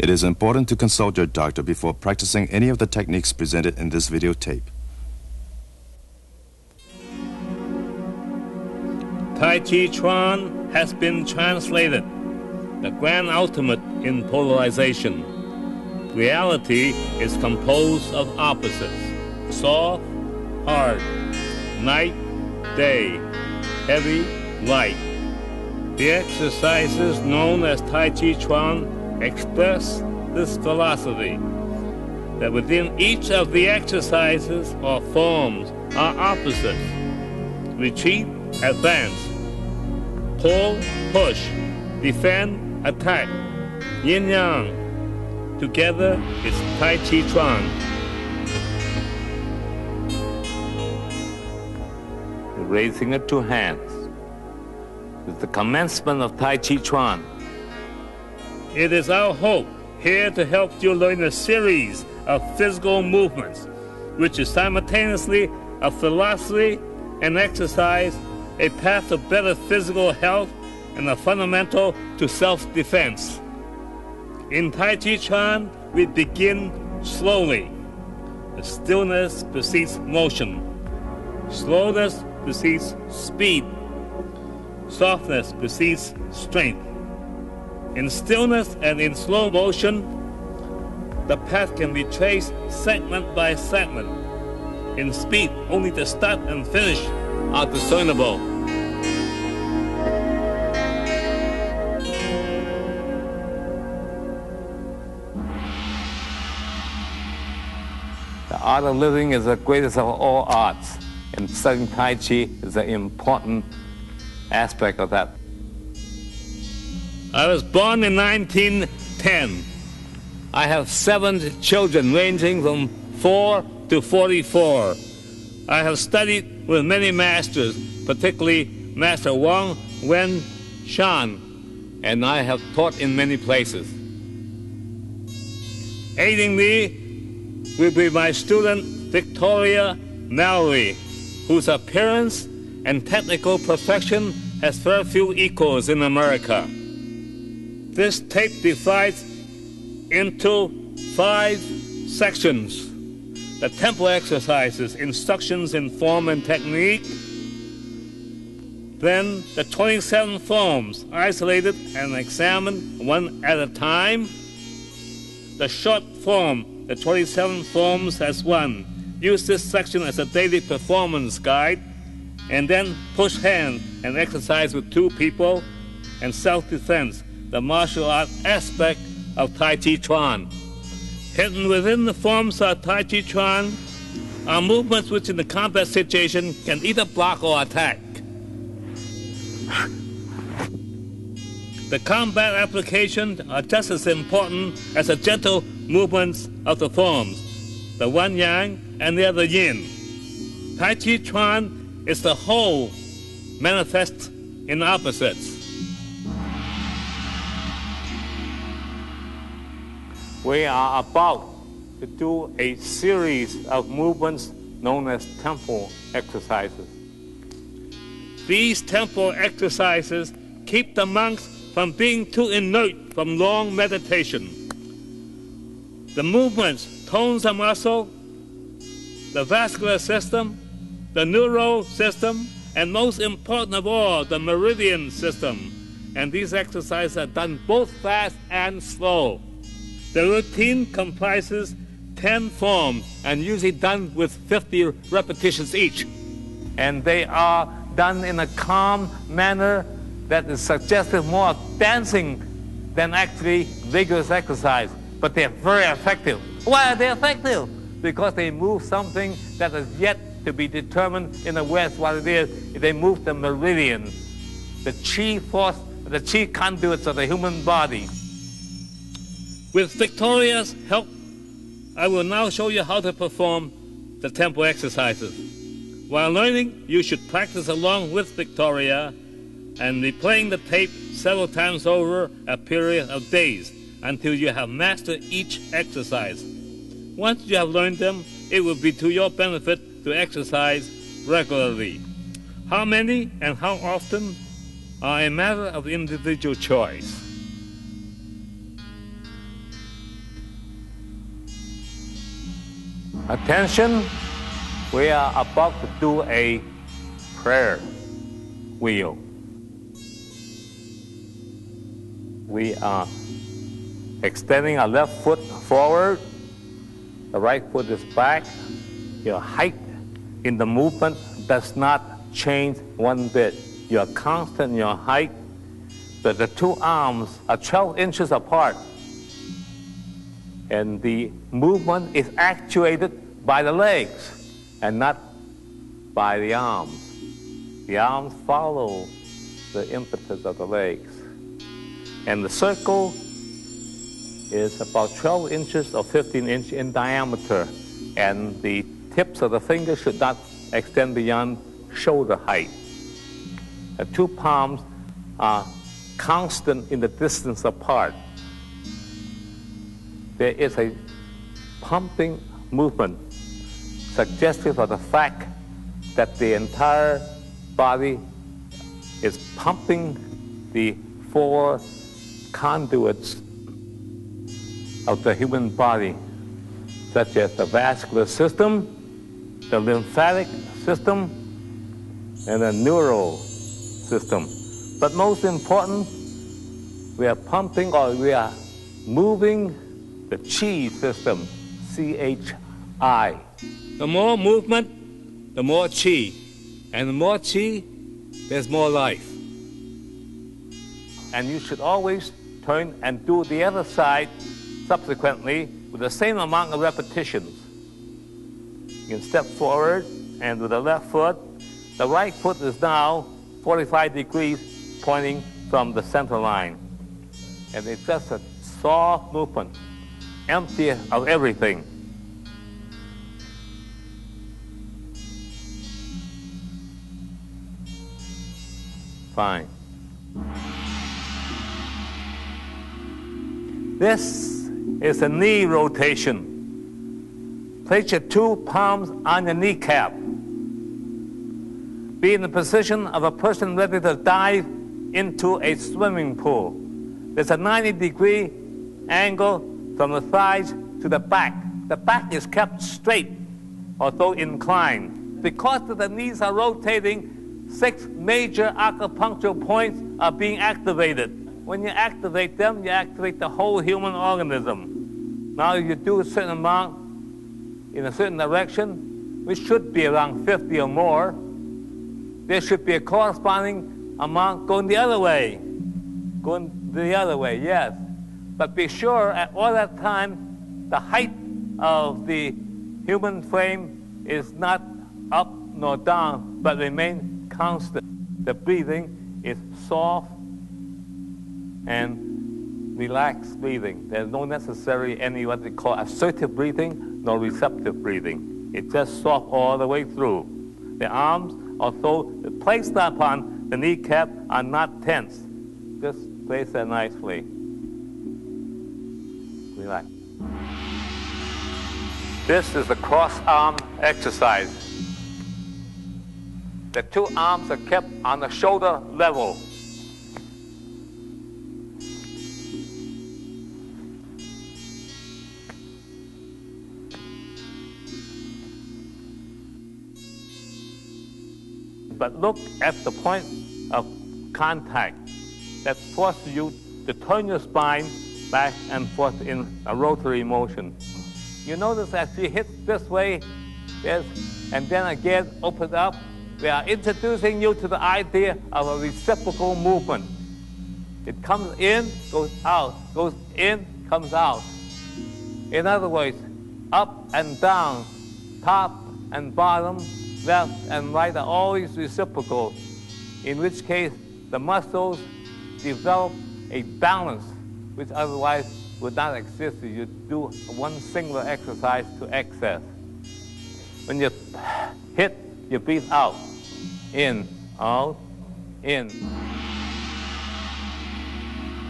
It is important to consult your doctor before practicing any of the techniques presented in this videotape. Tai Chi Chuan has been translated, the grand ultimate in polarization. Reality is composed of opposites: soft, hard, night, day, heavy, light. The exercises known as Tai Chi Chuan express this philosophy, that within each of the exercises or forms are opposites: retreat, advance, pull, push, defend, attack, yin-yang. Together, it's Tai Chi Chuan. The raising of two hands is the commencement of Tai Chi Chuan. It is our hope here to help you learn a series of physical movements, which is simultaneously a philosophy and exercise, a path to better physical health, and a fundamental to self-defense. In Tai Chi Chuan, we begin slowly. The stillness precedes motion. Slowness precedes speed. Softness precedes strength. In stillness and in slow motion, the path can be traced segment by segment. In speed, only the start and finish are discernible. The art of living is the greatest of all arts, and studying Tai Chi is an important aspect of that. I was born in 1910. I have 7 children ranging from 4 to 44. I have studied with many masters, particularly Master Wang Wen Shan, and I have taught in many places. Aiding me will be my student Victoria Mallory, whose appearance and technical perfection has very few equals in America. This tape divides into 5 sections: the tempo exercises, instructions in form and technique, then the 27 forms, isolated and examined one at a time, the short form, the 27 forms as one. Use this section as a daily performance guide, and then push hand and exercise with 2 people, and self-defense, the martial art aspect of Tai Chi Chuan. Hidden within the forms of Tai Chi Chuan are movements which in the combat situation can either block or attack. The combat applications are just as important as the gentle movements of the forms, the one yang and the other yin. Tai Chi Chuan is the whole manifest in opposites. We are about to do a series of movements known as tempo exercises. These tempo exercises keep the monks from being too inert from long meditation. The movements tones the muscle, the vascular system, the neural system, and most important of all, the meridian system. And these exercises are done both fast and slow. The routine comprises 10 forms and usually done with 50 repetitions each. And they are done in a calm manner that is suggestive more of dancing than actually vigorous exercise. But they're very effective. Why are they effective? Because they move something that is yet to be determined in the West what it is. They move the meridian, the chi force, the chi conduits of the human body. With Victoria's help, I will now show you how to perform the tempo exercises. While learning, you should practice along with Victoria and replaying the tape several times over a period of days until you have mastered each exercise. Once you have learned them, it will be to your benefit to exercise regularly. How many and how often are a matter of individual choice. Attention, we are about to do a prayer wheel. We are extending our left foot forward, the right foot is back. Your height in the movement does not change one bit. You're constant in your height, but the two arms are 12 inches apart. And the movement is actuated by the legs and not by the arms. The arms follow the impetus of the legs. And the circle is about 12 inches or 15 inches in diameter. And the tips of the fingers should not extend beyond shoulder height. The two palms are constant in the distance apart. There is a pumping movement suggestive of the fact that the entire body is pumping the four conduits of the human body, such as the vascular system, the lymphatic system, and the neural system. But most important, we are pumping, or we are moving the chi system, C-H-I. The more movement, the more chi. And the more chi, there's more life. And you should always turn and do the other side subsequently with the same amount of repetitions. You can step forward, and with the left foot, the right foot is now 45 degrees pointing from the center line. And it's just a soft movement, empty of everything. Fine. This is a knee rotation. Place your two palms on your kneecap. Be in the position of a person ready to dive into a swimming pool. There's a 90-degree angle from the thighs to the back. The back is kept straight, although inclined. Because the knees are rotating, 6 major acupuncture points are being activated. When you activate them, you activate the whole human organism. Now, if you do a certain amount in a certain direction, which should be around 50 or more, there should be a corresponding amount going the other way. Going the other way, yes. But be sure at all that time, the height of the human frame is not up nor down, but remain constant. The breathing is soft and relaxed breathing. There's no necessary any what they call assertive breathing nor receptive breathing. It's just soft all the way through. The arms, although placed upon the kneecap, are not tense. Just place that nicely. Relax. This is the cross-arm exercise. The two arms are kept on the shoulder level. But look at the point of contact that forces you to turn your spine back and forth in a rotary motion. You notice as you hit this way, yes, and then again open up, we are introducing you to the idea of a reciprocal movement. It comes in, goes out, goes in, comes out. In other words, up and down, top and bottom, left and right are always reciprocal, in which case the muscles develop a balance which otherwise would not exist if you do one singular exercise to excess. When you hit, you breathe out, in, out, in.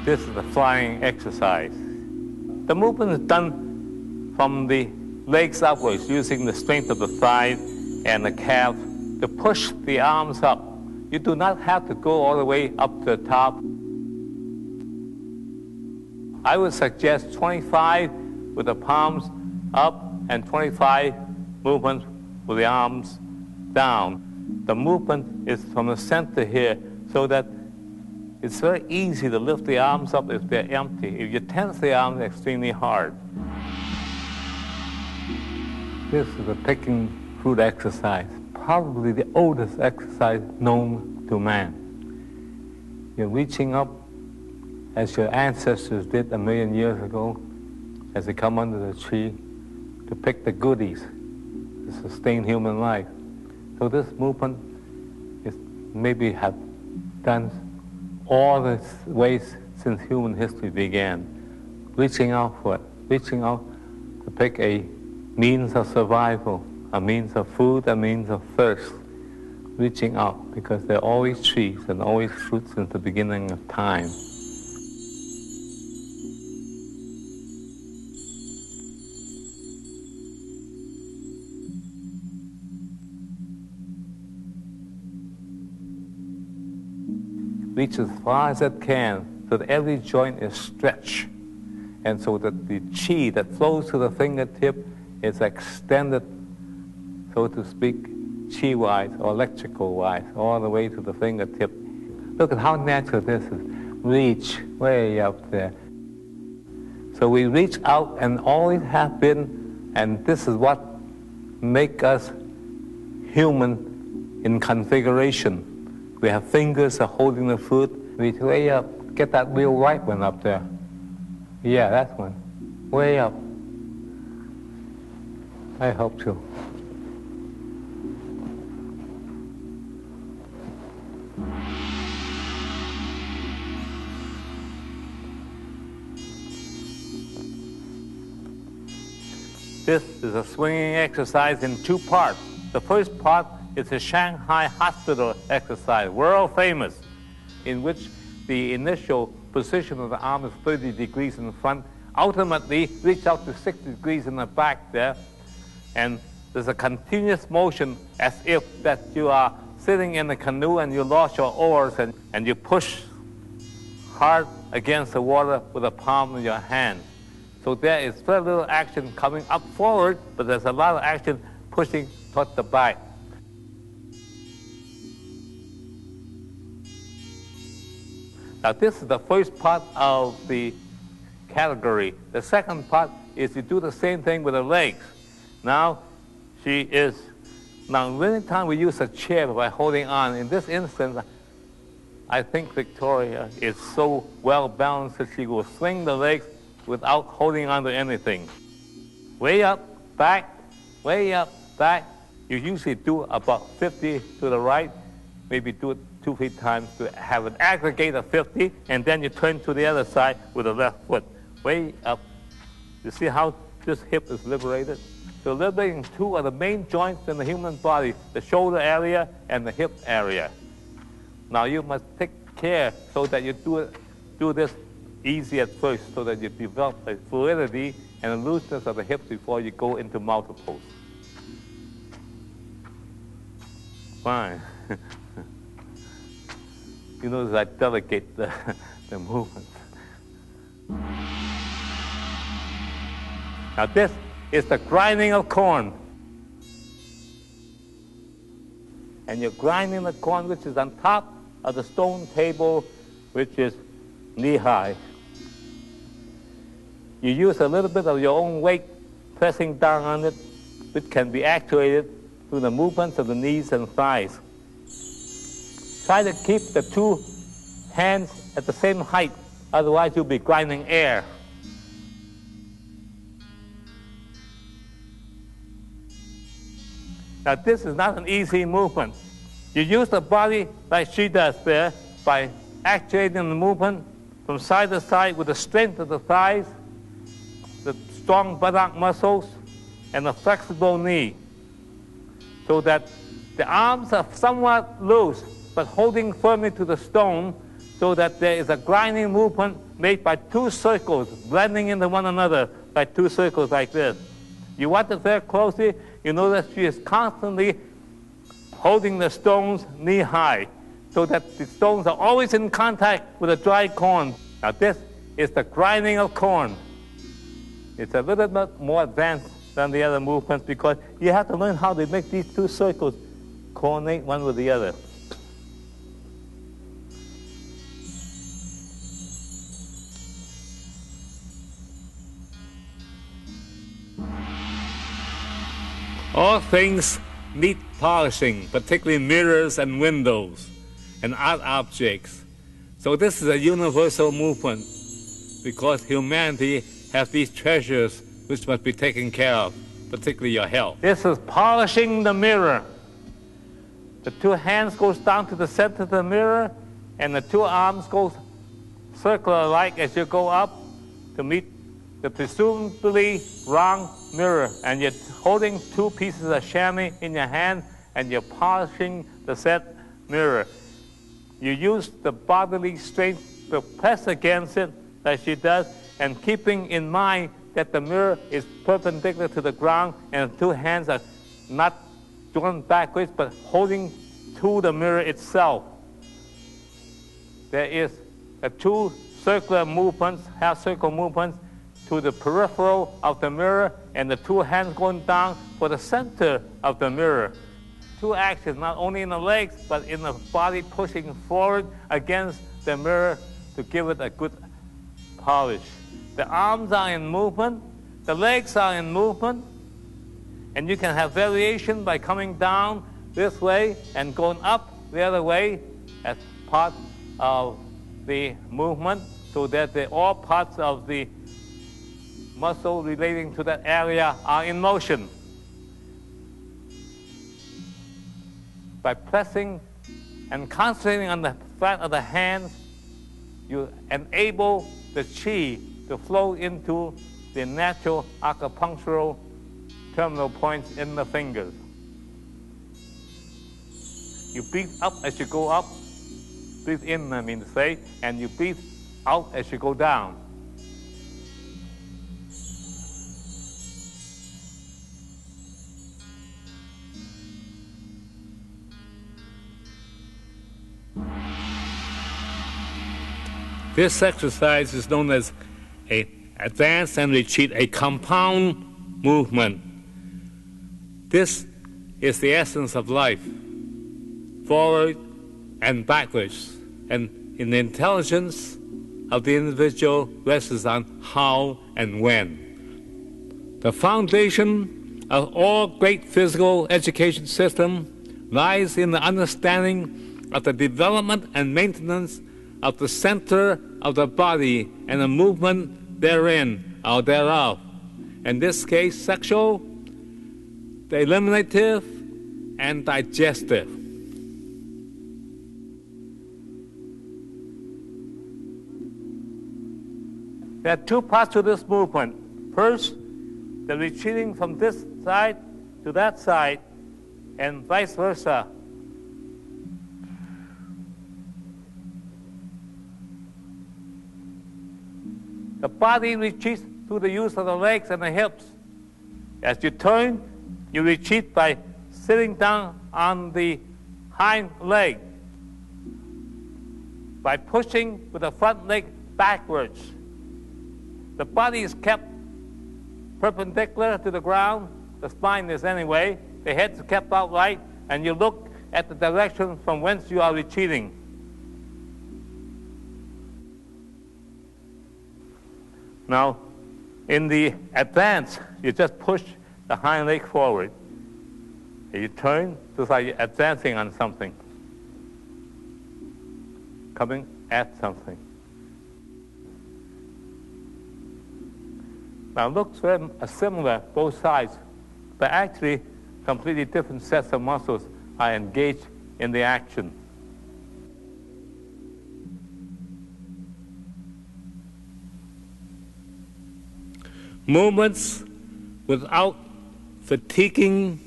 This is the flying exercise. The movement is done from the legs upwards, using the strength of the thighs and the calf to push the arms up. You do not have to go all the way up to the top. I would suggest 25 with the palms up and 25 movements with the arms down. The movement is from the center here, so that it's very easy to lift the arms up if they're empty. If you tense the arms, it's extremely hard. This is a picking fruit exercise, probably the oldest exercise known to man. You're reaching up as your ancestors did 1,000,000 years ago, as they come under the tree to pick the goodies to sustain human life. So this movement is maybe have done all the ways since human history began, reaching out for it, reaching out to pick a means of survival, a means of food, a means of thirst, reaching out, because there are always trees and always fruits since the beginning of time. Reach as far as it can, so that every joint is stretched, and so that the chi that flows to the fingertip is extended, so to speak, chi-wise or electrical-wise, all the way to the fingertip. Look at how natural this is. Reach way up there. So we reach out and always have been, and this is what makes us human in configuration. We have fingers are holding the food. Reach way up. Get that real right one up there. Yeah, that's one. Way up. I hope so. This is a swinging exercise in two parts. The first part is a Shanghai hospital exercise, world famous, in which the initial position of the arm is 30 degrees in front, ultimately reach out to 60 degrees in the back there, and there's a continuous motion as if that you are sitting in a canoe and you lost your oars, and you push hard against the water with the palm of your hand. So there is very little action coming up forward, but there's a lot of action pushing toward the back. Now this is the first part of the category. The second part is you do the same thing with the legs. Now many times we use a chair by holding on. In this instance, I think Victoria is so well balanced that she will swing the legs without holding on to anything. Way up, back, way up, back. You usually do about 50 to the right, maybe do it 2 3 times to have an aggregate of 50, and then you turn to the other side with the left foot. Way up. You see how this hip is liberated? So liberating two of the main joints in the human body, the shoulder area and the hip area. Now you must take care so that you do this easy at first, so that you develop a fluidity and a looseness of the hips before you go into multiples. Fine. You notice I delegate the movement. Now this is the grinding of corn. And you're grinding the corn, which is on top of the stone table, which is knee-high. You use a little bit of your own weight pressing down on it, which can be actuated through the movements of the knees and thighs. Try to keep the two hands at the same height, otherwise you'll be grinding air. Now this is not an easy movement. You use the body like she does there by actuating the movement from side to side with the strength of the thighs, the strong buttock muscles, and the flexible knee, so that the arms are somewhat loose, but holding firmly to the stone, so that there is a grinding movement made by two circles, blending into one another by two circles like this. You watch it very closely, you notice she is constantly holding the stones knee-high, so that the stones are always in contact with the dry corn. Now this is the grinding of corn. It's a little bit more advanced than the other movements because you have to learn how to make these two circles coordinate one with the other. All things need polishing, particularly mirrors and windows and art objects. So this is a universal movement because humanity has these treasures which must be taken care of, particularly your health. This is polishing the mirror. The two hands goes down to the center of the mirror and the two arms go circular-like as you go up to meet the presumably round mirror, and you're holding two pieces of chamois in your hand and you're polishing the set mirror. You use the bodily strength to press against it as she does, and keeping in mind that the mirror is perpendicular to the ground and the two hands are not going backwards but holding to the mirror itself. There is a two circular movements, half circle movements to the peripheral of the mirror and the two hands going down for the center of the mirror. Two actions, not only in the legs, but in the body pushing forward against the mirror to give it a good polish. The arms are in movement, the legs are in movement, and you can have variation by coming down this way and going up the other way as part of the movement, so that all parts of the muscle relating to that area are in motion. By pressing and concentrating on the flat of the hands, you enable the qi to flow into the natural acupunctural terminal points in the fingers. You breathe up as you go up, breathe in, I mean to say, and you breathe out as you go down. This exercise is known as a advance and retreat, a compound movement. This is the essence of life, forward and backwards. And in the intelligence of the individual rests on how and when. The foundation of all great physical education system lies in the understanding of the development and maintenance of the center of the body and the movement therein or thereof. In this case, sexual, the eliminative, and digestive. There are two parts to this movement. First, the retreating from this side to that side, and vice versa. The body retreats through the use of the legs and the hips. As you turn, you retreat by sitting down on the hind leg, by pushing with the front leg backwards. The body is kept perpendicular to the ground. The spine is anyway. The head is kept outright, and you look at the direction from whence you are retreating. Now, in the advance, you just push the hind leg forward. And you turn, just like you're advancing on something, coming at something. Now, looks very similar, both sides, but actually completely different sets of muscles are engaged in the action. Movements without fatiguing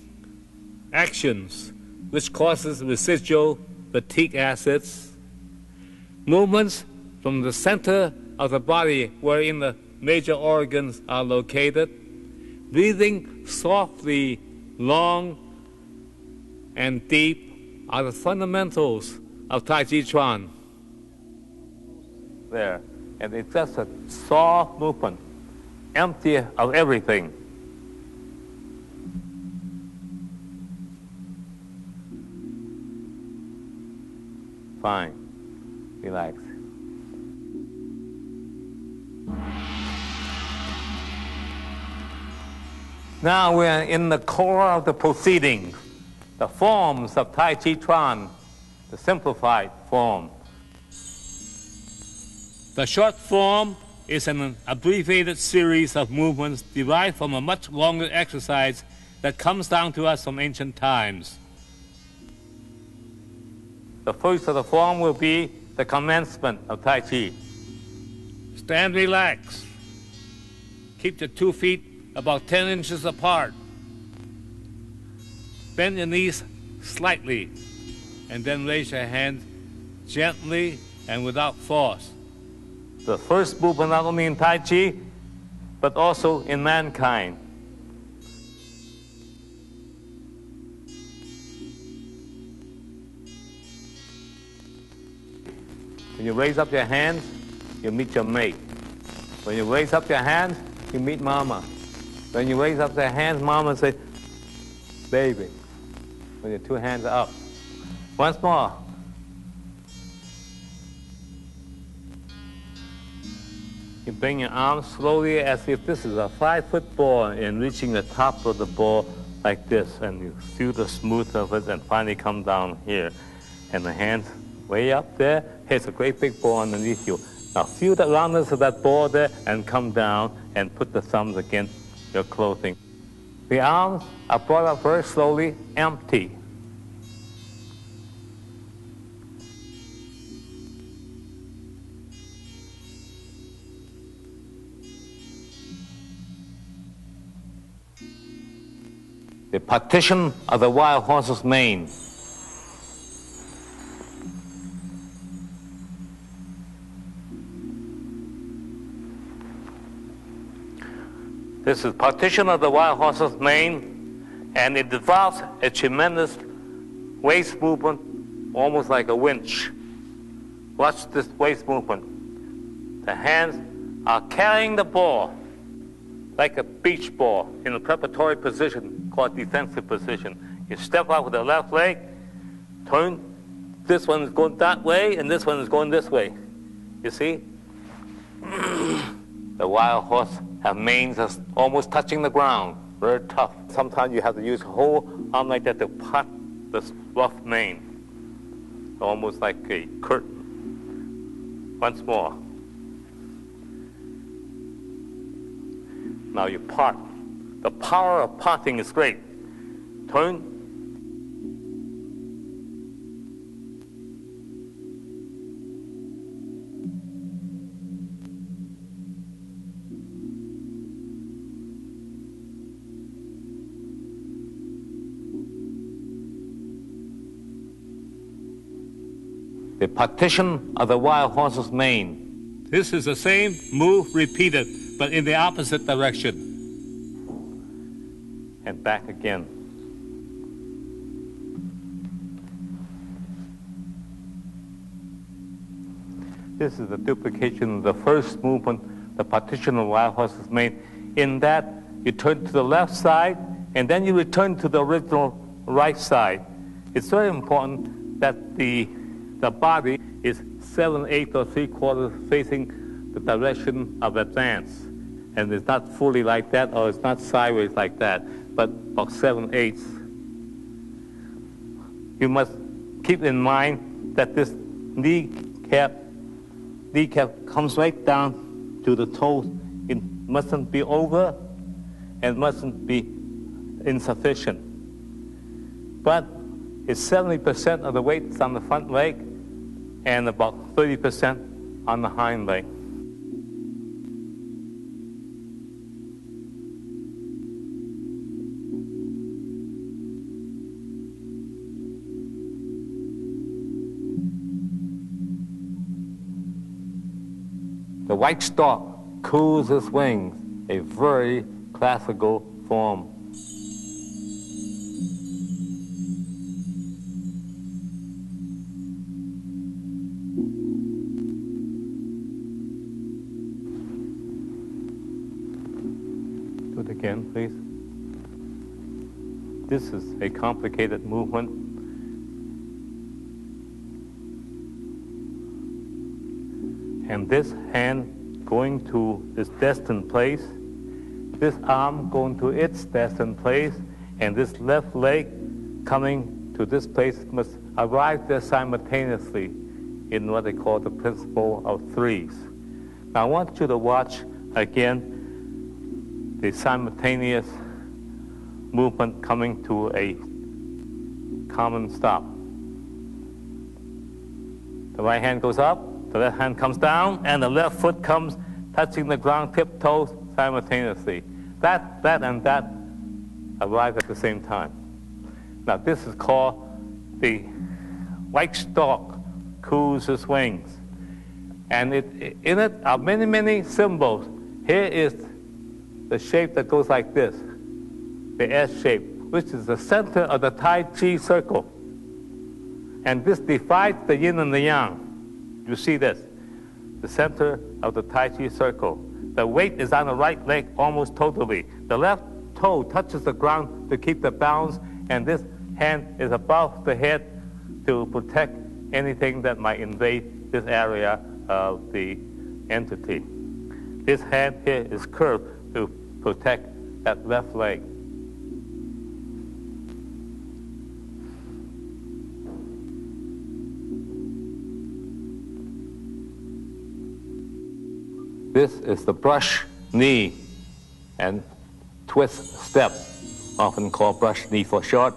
actions, which causes residual fatigue acids. Movements from the center of the body wherein the major organs are located. Breathing softly, long, and deep are the fundamentals of Tai Chi Chuan. There, and it's just a soft movement, empty of everything. fine. Relax. Now we're in the core of the proceedings, the forms of Tai Chi Chuan, the simplified form. The short form is an abbreviated series of movements derived from a much longer exercise that comes down to us from ancient times. The first of the form will be the commencement of Tai Chi. Stand relaxed. Keep your 2 feet about 10 inches apart. Bend your knees slightly, and then raise your hands gently and without force. The first movement not only in Tai Chi, but also in mankind. When you raise up your hands, you meet your mate. When you raise up your hands, you meet mama. When you raise up your hands, mama says, baby. When your 2 hands are up. Once more. You bring your arms slowly as if this is a 5-foot ball and reaching the top of the ball like this, and you feel the smooth of it and finally come down here. And the hands way up there, here's a great big ball underneath you. Now feel the roundness of that ball there and come down and put the thumbs against your clothing. The arms are brought up very slowly, empty. The partition of the wild horse's mane. This is partition of the wild horse's mane, and it develops a tremendous waist movement, almost like a winch. Watch this waist movement. The hands are carrying the ball like a beach ball in a preparatory position called defensive position. You step out with the left leg, turn. This one is going that way, and this one is going this way. You see? The wild horse have manes that's almost touching the ground. Very tough. Sometimes you have to use a whole arm like that to part this rough mane. Almost like a curtain. Once more. Now you part. The power of parting is great. Turn. The partition of the wild horse's mane. This is the same move repeated, but in the opposite direction. And back again. This is the duplication of the first movement, the partition of the wild horse's mane. In that, you turn to the left side, and then you return to the original right side. It's very important that the body is 7/8 or 3/4 facing the direction of advance. And it's not fully like that, or it's not sideways like that, but about 7/8. You must keep in mind that this kneecap comes right down to the toes. It mustn't be over and mustn't be insufficient. But it's 70% of the weight is on the front leg and about 30% on the hind leg. The white stork cools his wings, a very classical form. Do it again, please. This is a complicated movement. and this hand going to its destined place, this arm going to its destined place, and this left leg coming to this place must arrive there simultaneously in what they call the principle of threes. Now I want you to watch again the simultaneous movement coming to a common stop. The right hand goes up, the left hand comes down, and the left foot comes touching the ground, tiptoes simultaneously. That and that arrive at the same time. Now this is called the white stork coos his wings. And in it are many, many symbols. Here is the shape that goes like this, the S shape, which is the center of the Tai Chi circle. And this divides the yin and the yang. You see this, the center of the Tai Chi circle. The weight is on the right leg almost totally. The left toe touches the ground to keep the balance, and this hand is above the head to protect anything that might invade this area of the entity. This hand here is curved to protect that left leg. This is the brush knee and twist step, often called brush knee for short.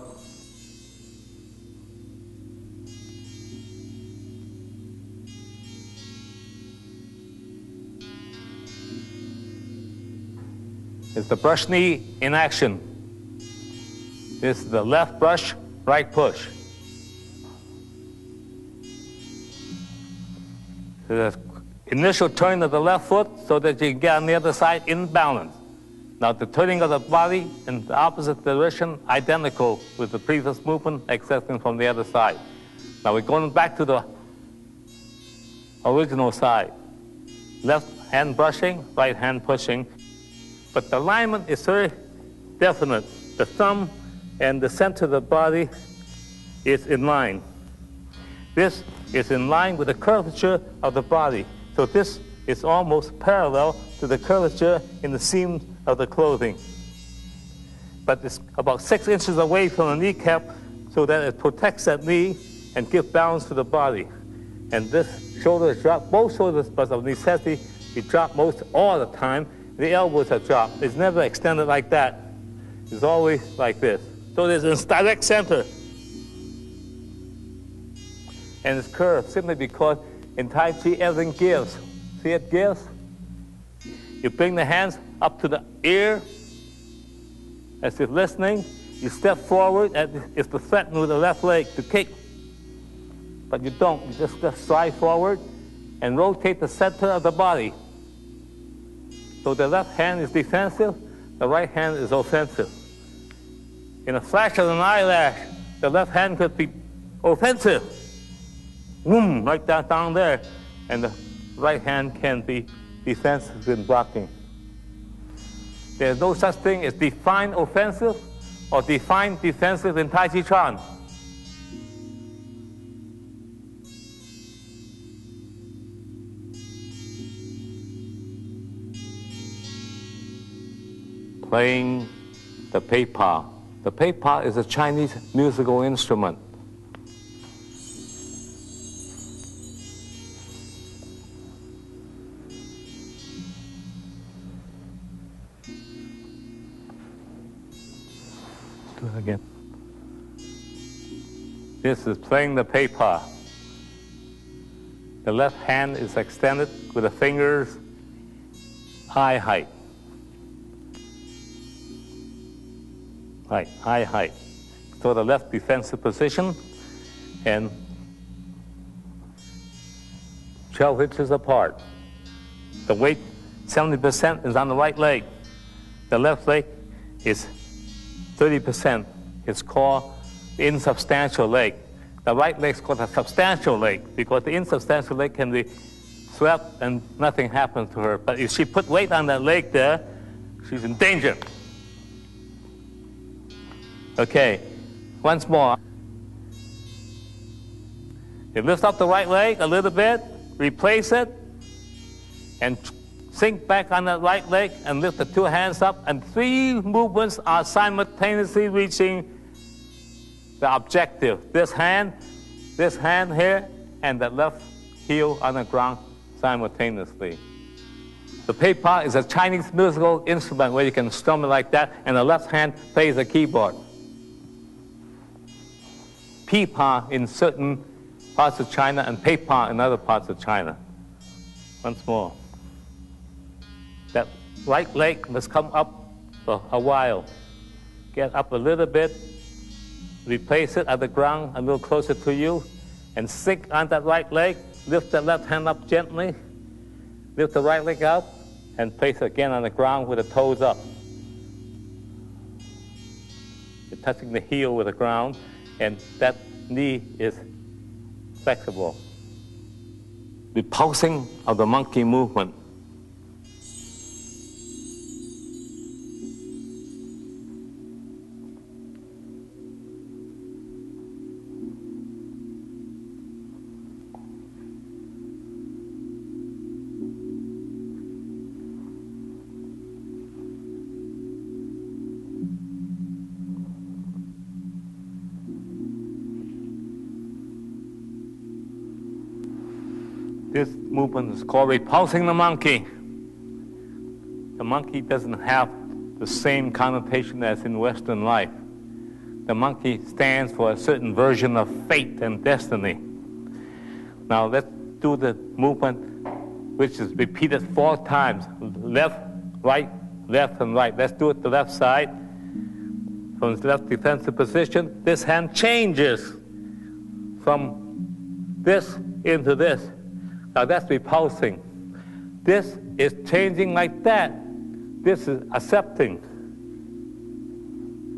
It's the brush knee in action. This is the left brush, right push. The initial turn of the left foot so that you can get on the other side in balance. Now the turning of the body in the opposite direction, identical with the previous movement, excepting from the other side. Now we're going back to the original side. Left hand brushing, right hand pushing. But the alignment is very definite. The thumb and the center of the body is in line. This is in line with the curvature of the body. So this is almost parallel to the curvature in the seam of the clothing. But it's about 6 inches away from the kneecap so that it protects that knee and gives balance to the body. And this shoulder is dropped, both shoulders, but of necessity, we drop most all the time. The elbows are dropped. It's never extended like that. It's always like this. So there's a direct center. And it's curved simply because in Tai Chi everything gives. See it gives? You bring the hands up to the ear as if listening. You step forward as if to threaten with the left leg to kick. But you don't. You just stride forward and rotate the center of the body. So the left hand is defensive, the right hand is offensive. In a flash of an eyelash, the left hand could be offensive. Boom, like that down there. And the right hand can be defensive in blocking. There's no such thing as defined offensive or defined defensive in Tai Chi Chuan. Playing the pei pa. The pei pa is a Chinese musical instrument. Do it again. This is playing the pei pa. The left hand is extended with the fingers eye height. Right, eye height. So the left defensive position and 12 inches apart. The weight, 70% is on the right leg. The left leg is 30%. It's called the insubstantial leg. The right leg is called a substantial leg because the insubstantial leg can be swept and nothing happens to her. But if she put weight on that leg there, she's in danger. Okay, once more. You lift up the right leg a little bit, replace it, and sink back on that right leg and lift the two hands up, and 3 movements are simultaneously reaching the objective. This hand here, and the left heel on the ground simultaneously. The peipa is a Chinese musical instrument where you can strum it like that, and the left hand plays the keyboard. Pipa in certain parts of China and peipa in other parts of China. Once more. That right leg must come up for a while. Get up a little bit, replace it at the ground a little closer to you, and sink on that right leg, lift the left hand up gently, lift the right leg up, and place it again on the ground with the toes up. You're touching the heel with the ground, and that knee is flexible. Repulsing of the monkey movement. This movement is called repulsing the monkey. The monkey doesn't have the same connotation as in Western life. The monkey stands for a certain version of fate and destiny. Now let's do the movement, which is repeated 4 times. Left, and right. Let's do it the left side. From the left defensive position, this hand changes from this into this. Now that's repulsing. This is changing like that. This is accepting.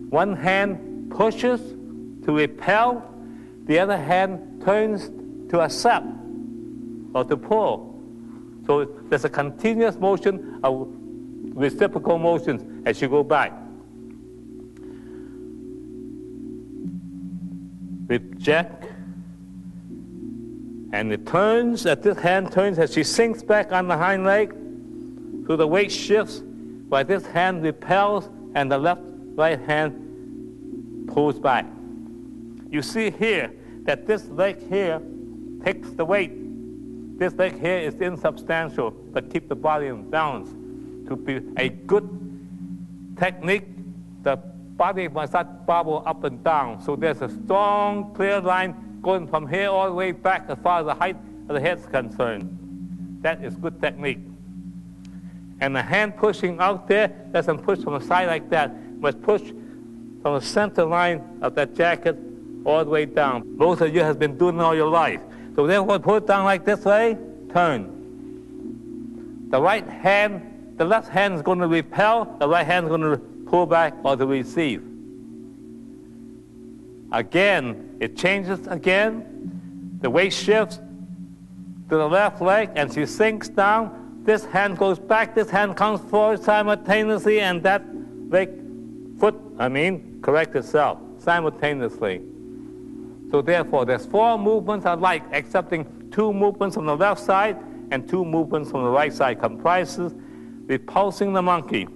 One hand pushes to repel, the other hand turns to accept or to pull. So there's a continuous motion of reciprocal motions as you go back. Reject. And it turns, this hand turns as she sinks back on the hind leg, so the weight shifts, while this hand repels and the right hand pulls back. You see here that this leg here takes the weight. This leg here is insubstantial, but keep the body in balance. To be a good technique, the body must not bobble up and down. So there's a strong, clear line going from here all the way back as far as the height of the head is concerned. That is good technique. And the hand pushing out there doesn't push from the side like that. It must push from the center line of that jacket all the way down. Most of you have been doing it all your life. So therefore, pull it down like this way, turn. The left hand is going to repel, the right hand is going to pull back or to receive. Again, it changes again. The weight shifts to the left leg, and she sinks down. This hand goes back, this hand comes forward simultaneously, and that corrects itself simultaneously. So therefore, there's 4 movements alike, excepting 2 movements from the left side and 2 movements from the right side, comprises repulsing the monkey.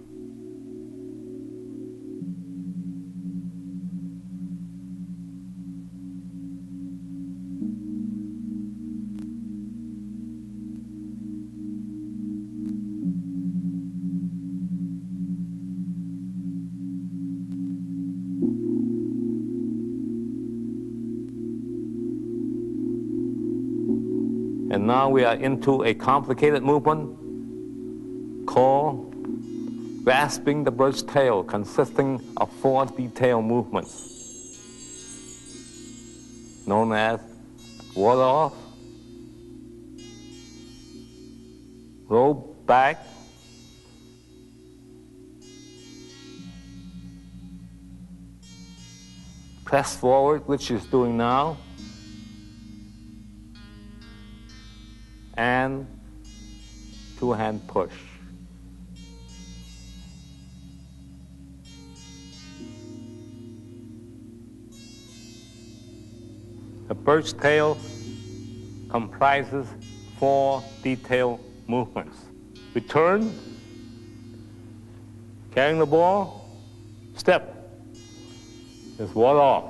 And now we are into a complicated movement called grasping the bird's tail, consisting of 4 detailed movements, known as ward off, roll back, press forward, which she's doing now, and 2-hand push. The bird's tail comprises 4 detailed movements. Return, carrying the ball, step, just ward off,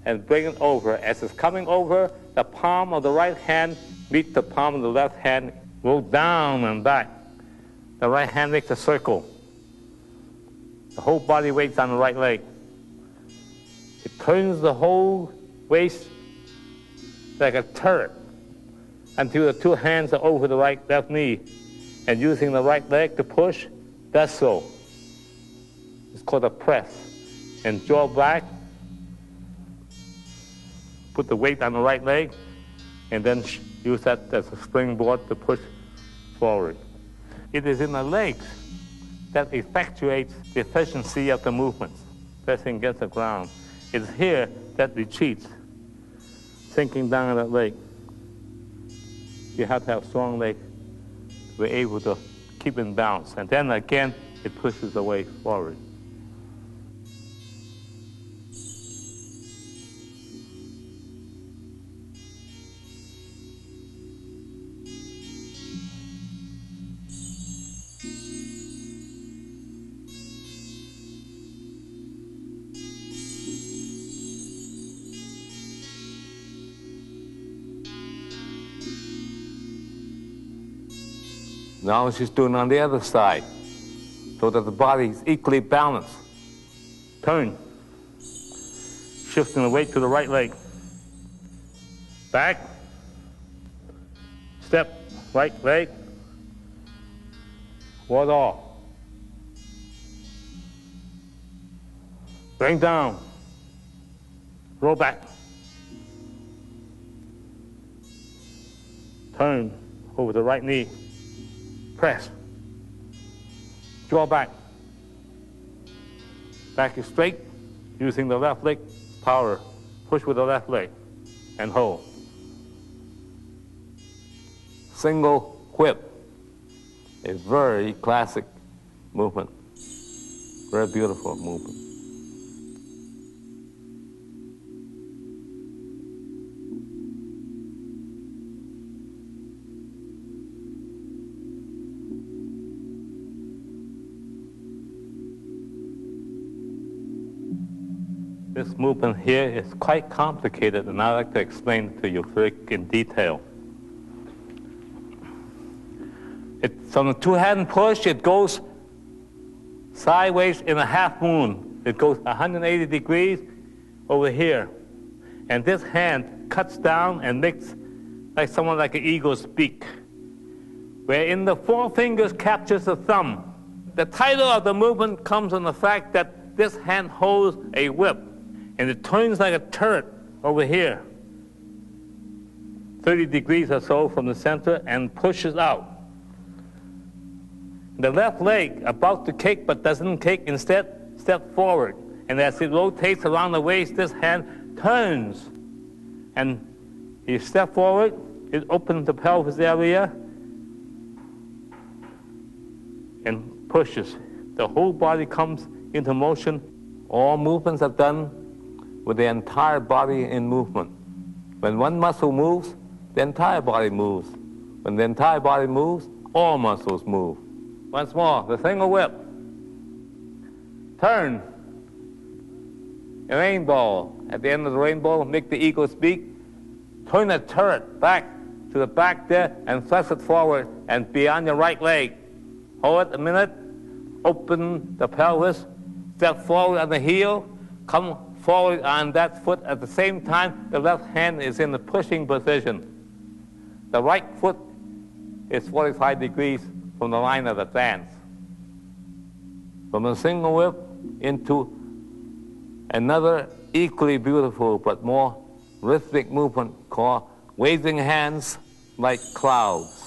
and bring it over. As it's coming over, the palm of the right hand meets the palm of the left hand, go down and back. The right hand makes a circle. The whole body weight's on the right leg. It turns the whole waist like a turret until the two hands are over the left knee, and using the right leg to push, that's so. It's called a press. And draw back, put the weight on the right leg, and then use that as a springboard to push forward. It is in the legs that effectuates the efficiency of the movements, pressing against the ground. It's here that retreats, sinking down on that leg. You have to have strong legs to be able to keep in balance. And then again, it pushes away forward. Now she's doing on the other side, so that the body is equally balanced. Turn, shifting the weight to the right leg. Back, step, right leg, ward off. Bring down, roll back. Turn over the right knee. Press. Draw back. Back is straight, using the left leg, power. Push with the left leg, and hold. Single whip. A very classic movement. Very beautiful movement. This movement here is quite complicated, and I'd like to explain it to you very in detail. From the two-hand push, it goes sideways in a half moon. It goes 180 degrees over here. And this hand cuts down and makes like someone like an eagle's beak, wherein the four fingers captures the thumb. The title of the movement comes from the fact that this hand holds a whip, and it turns like a turret over here, 30 degrees or so from the center, and pushes out. The left leg about to kick but doesn't kick, instead step forward. And as it rotates around the waist, this hand turns. And you step forward, it opens the pelvis area and pushes. The whole body comes into motion. All movements are done with the entire body in movement. When one muscle moves, the entire body moves. When the entire body moves, all muscles move. Once more, the single whip. Turn. A rainbow. At the end of the rainbow, make the eagle's beak. Turn the turret back to the back there and thrust it forward and beyond your right leg. Hold it a minute. Open the pelvis. Step forward on the heel. Come forward on that foot. At the same time, the left hand is in the pushing position. The right foot is 45 degrees from the line of the dance. From a single whip into another equally beautiful but more rhythmic movement called waving hands like clouds.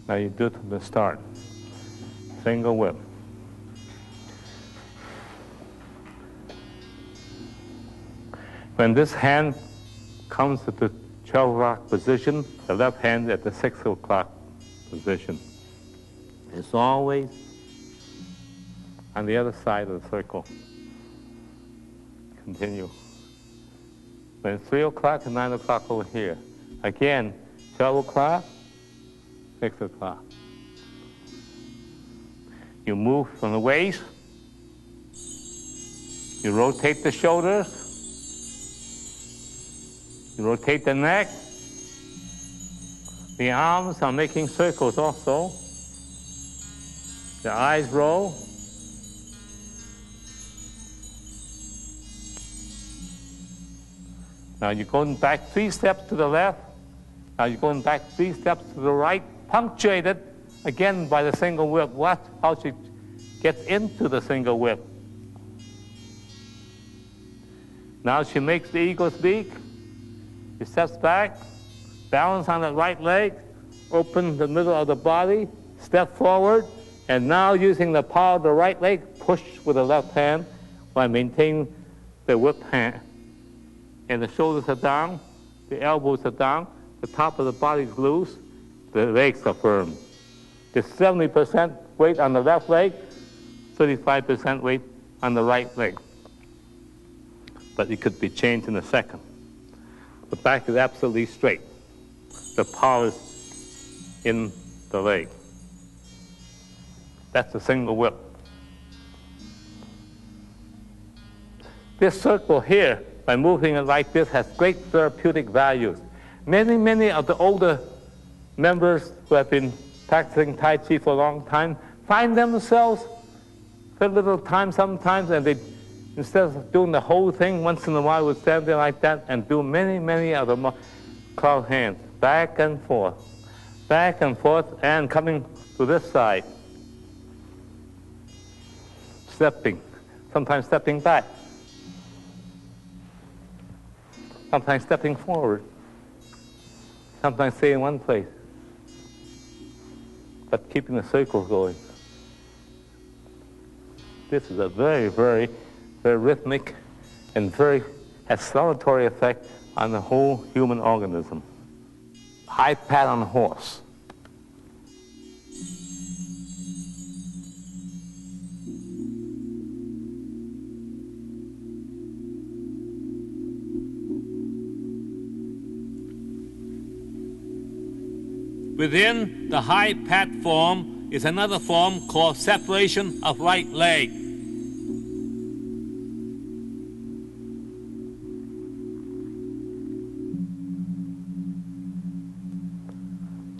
Now you do it from the start. Single whip. When this hand comes to the 12 o'clock position, the left hand at the 6 o'clock position. It's always on the other side of the circle. Continue. When it's 3 o'clock and 9 o'clock over here. Again, 12 o'clock, 6 o'clock. You move from the waist. You rotate the shoulders. You rotate the neck. The arms are making circles also. The eyes roll. Now you're going back 3 steps to the left. Now you're going back 3 steps to the right, punctuated again by the single whip. Watch how she gets into the single whip. Now she makes the eagle's beak. She steps back, balance on the right leg, open the middle of the body, step forward, and now using the power of the right leg, push with the left hand while maintaining the whip hand. And the shoulders are down, the elbows are down, the top of the body is loose, the legs are firm. There's 70% weight on the left leg, 35% weight on the right leg. But it could be changed in a second. The back is absolutely straight. The power is in the leg. That's a single whip. This circle here, by moving it like this, has great therapeutic values. Many of the older members who have been practicing Tai Chi for a long time find themselves for a little time sometimes, and they, instead of doing the whole thing, once in a while would stand there like that and do many of the cloud hands, back and forth, and coming to this side, stepping, sometimes stepping back, sometimes stepping forward, sometimes staying in one place, but keeping the circles going. This is a very rhythmic and very has salutary effect on the whole human organism. High pat on the horse. Within the high pat form is another form called separation of right leg.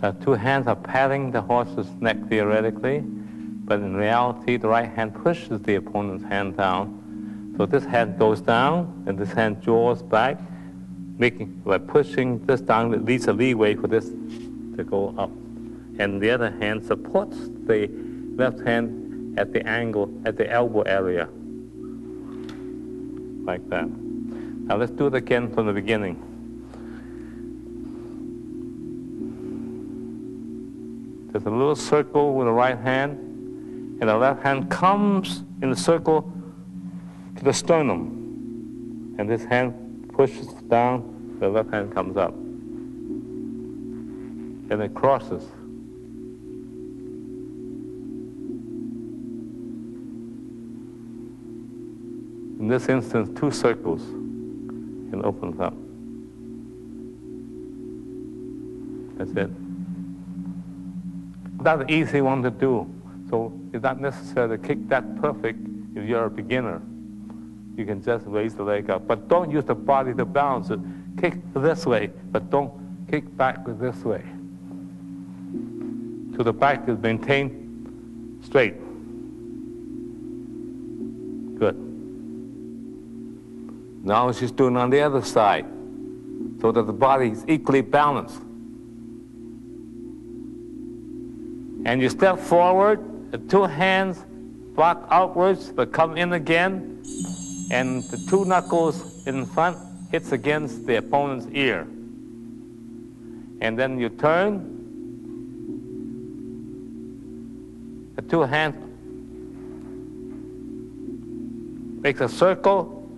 The two hands are patting the horse's neck theoretically, but in reality the right hand pushes the opponent's hand down. So this hand goes down and this hand draws back, by pushing this down, it leaves a leeway for this to go up. And the other hand supports the left hand at the angle, at the elbow area. Like that. Now let's do it again from the beginning. There's a little circle with the right hand, and the left hand comes in the circle to the sternum. And this hand pushes down, the left hand comes up. And it crosses. In this instance, 2 circles, and opens up. That's it. That's an easy one to do. So it's not necessary to kick that perfect if you're a beginner. You can just raise the leg up. But don't use the body to balance it. Kick this way, but don't kick back this way. So the back is maintained straight. Good. Now she's doing on the other side, so that the body is equally balanced. And you step forward, the 2 hands block outwards, but come in again, and the 2 knuckles in front hits against the opponent's ear. And then you turn, two hands, makes a circle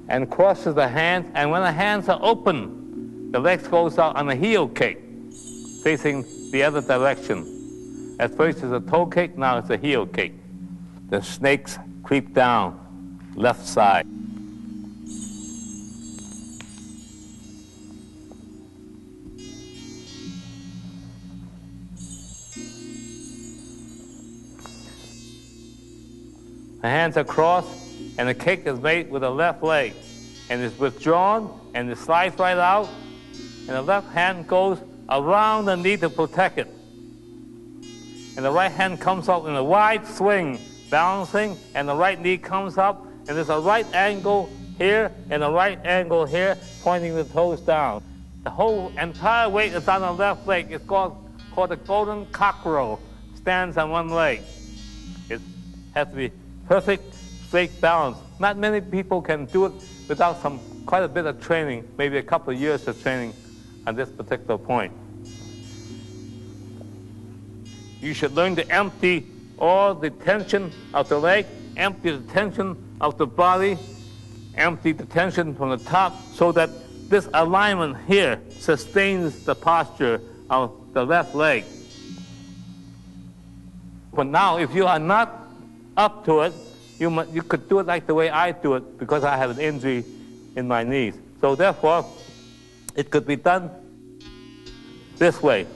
and crosses the hands, and when the hands are open, the legs goes out on a heel kick, facing the other direction. At first it's a toe kick, now it's a heel kick. The snakes creep down, left side. The hands are crossed, and the kick is made with the left leg. And it's withdrawn, and it slides right out, and the left hand goes around the knee to protect it. And the right hand comes up in a wide swing, balancing, and the right knee comes up, and there's a right angle here and a right angle here, pointing the toes down. The whole entire weight is on the left leg. It's called the golden cockerel. Stands on one leg. It has to be perfect, straight balance. Not many people can do it without quite a bit of training, maybe a couple of years of training on this particular point. You should learn to empty all the tension of the leg, empty the tension of the body, empty the tension from the top, so that this alignment here sustains the posture of the left leg. But now, if you are not up to it, you could do it like the way I do it, because I have an injury in my knees. So therefore, it could be done this way,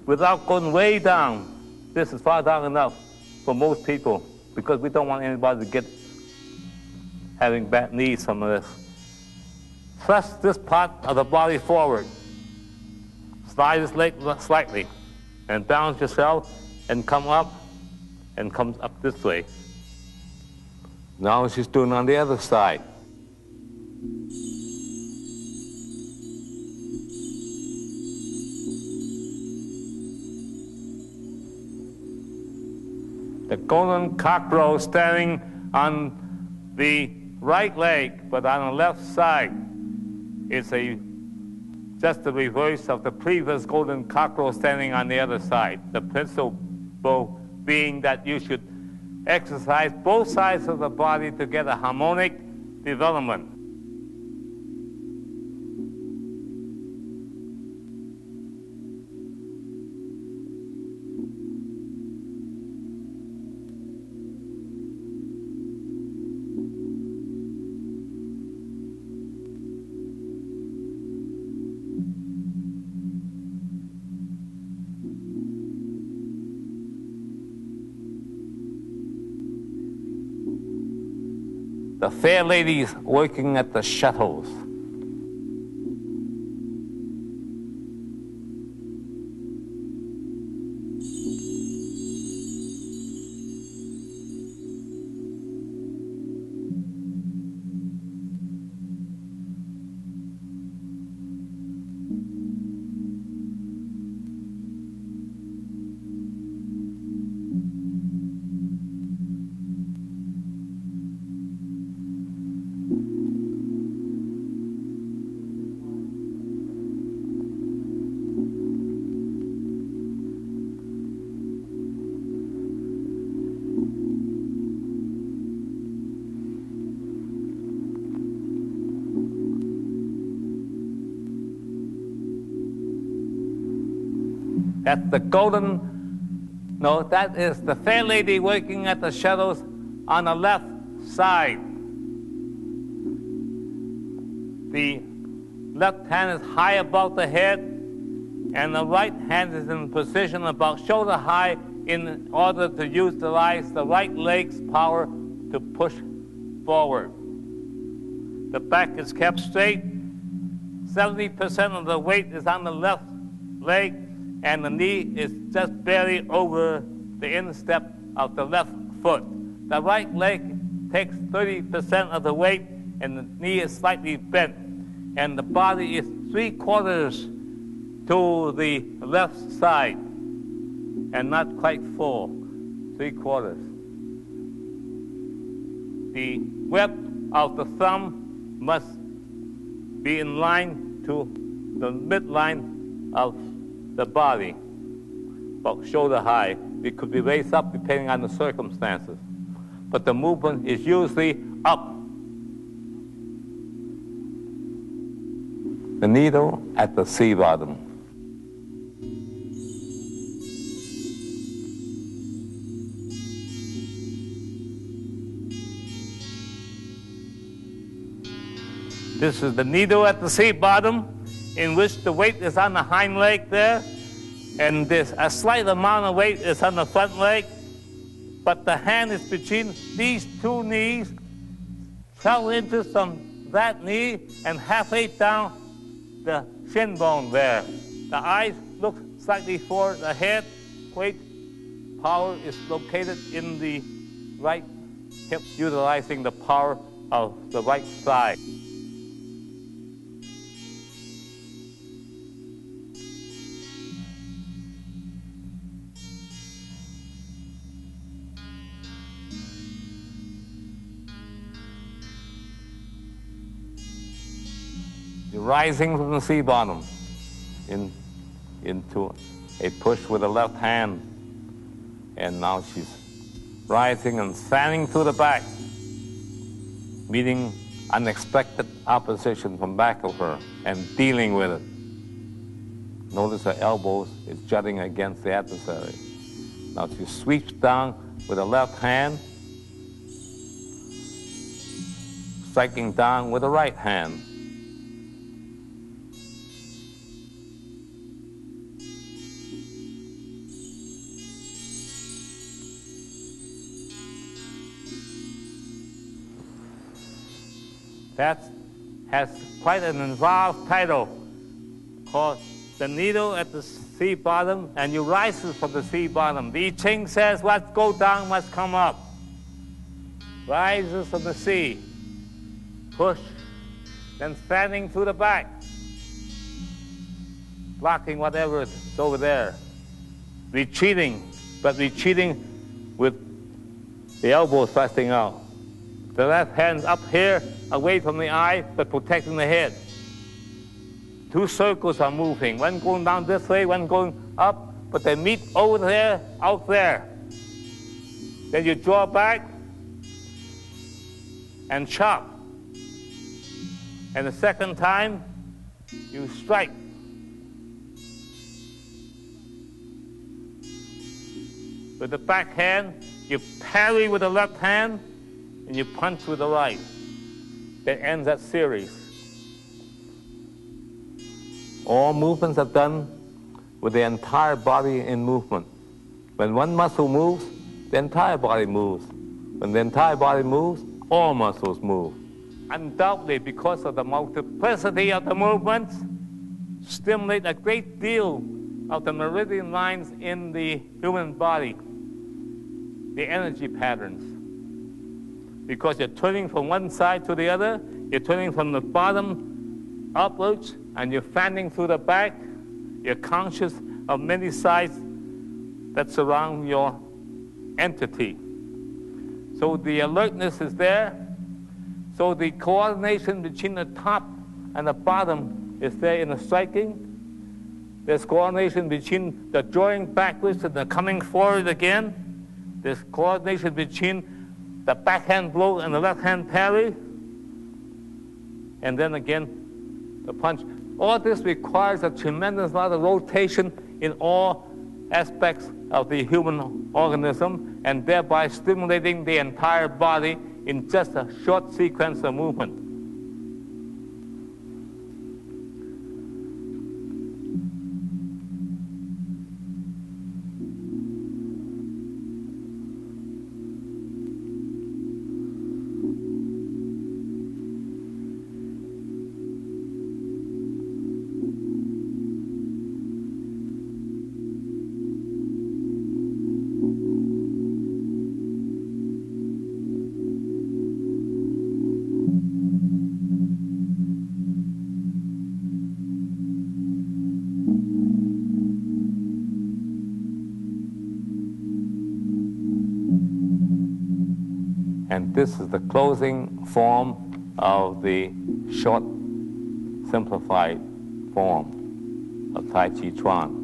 without going way down. This is far down enough for most people, because we don't want anybody to get having bad knees from this. Thrust this part of the body forward. Slide this leg slightly, and balance yourself, and come up, and come up this way. Now she's doing on the other side. The golden cockerel standing on the right leg, but on the left side, is just the reverse of the previous golden cockerel standing on the other side. The principle being that you should exercise both sides of the body to get a harmonic development. The fair ladies working at the shuttles. That's the golden, no, that is the fair lady working at the shuttles on the left side. The left hand is high above the head, and the right hand is in position about shoulder high in order to utilize the right leg's power to push forward. The back is kept straight. 70% of the weight is on the left leg, and the knee is just barely over the instep of the left foot. The right leg takes 30% of the weight, and the knee is slightly bent, and the body is 3/4 to the left side, and not quite full, 3/4. The width of the thumb must be in line to the midline of the body. about shoulder high. It could be raised up depending on the circumstances. But the movement is usually up. The needle at the sea bottom. This is the needle at the sea bottom, in which the weight is on the hind leg there, and there's a slight amount of weight is on the front leg, but the hand is between these two knees, 12 inches from that knee, and halfway down the shin bone there. The eyes look slightly forward ahead. Weight power is located in the right hip, utilizing the power of the right thigh. Rising from the sea bottom into a push with the left hand. And now she's rising and fanning through the back, meeting unexpected opposition from back of her and dealing with it. Notice her elbows is jutting against the adversary. Now she sweeps down with the left hand, striking down with the right hand. That has quite an involved title called The Needle at the Sea Bottom, and you rise from the sea bottom. The I Ching says what goes down must come up. Rises from the sea, push, then fanning through the back, blocking whatever is over there. Retreating, but retreating with the elbows thrusting out. The left hand's up here, away from the eye, but protecting the head. Two circles are moving, one going down this way, one going up, but they meet over there, out there. Then you draw back and chop. And the second time, you strike. With the back hand, you parry with the left hand, and you punch with the right. That ends that series. All movements are done with the entire body in movement. When one muscle moves, the entire body moves. When the entire body moves, all muscles move. Undoubtedly, because of the multiplicity of the movements, stimulate a great deal of the meridian lines in the human body, the energy patterns. Because you're turning from one side to the other, you're turning from the bottom upwards, and you're fanning through the back. You're conscious of many sides that surround your entity. So the alertness is there. So the coordination between the top and the bottom is there in the striking. There's coordination between the drawing backwards and the coming forward again. There's coordination between the backhand blow and the left hand parry, and then again the punch. All this requires a tremendous amount of rotation in all aspects of the human organism, and thereby stimulating the entire body in just a short sequence of movement. And this is the closing form of the short, simplified form of Tai Chi Chuan.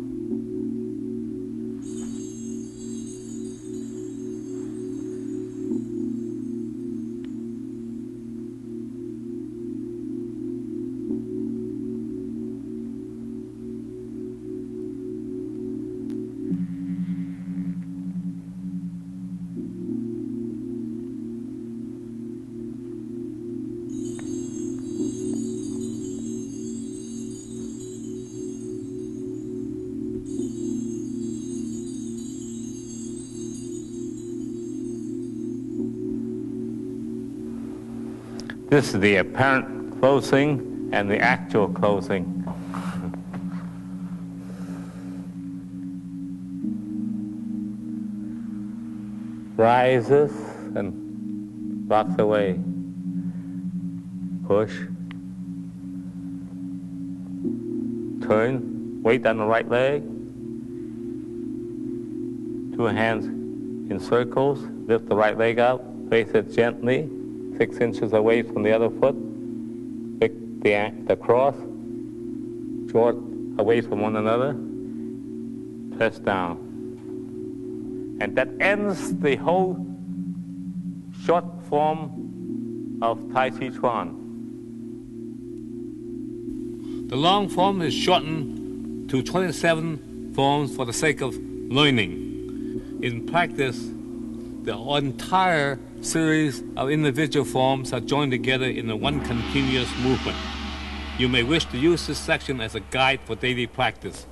This is the apparent closing and the actual closing. Rises and rocks away. Push. Turn. Weight on the right leg. Two hands in circles. Lift the right leg up. Place it gently, 6 inches away from the other foot. Pick the cross. Short away from one another. Press down. And that ends the whole short form of Tai Chi Chuan. The long form is shortened to 27 forms for the sake of learning. In practice, the entire series of individual forms are joined together in one continuous movement. You may wish to use this section as a guide for daily practice.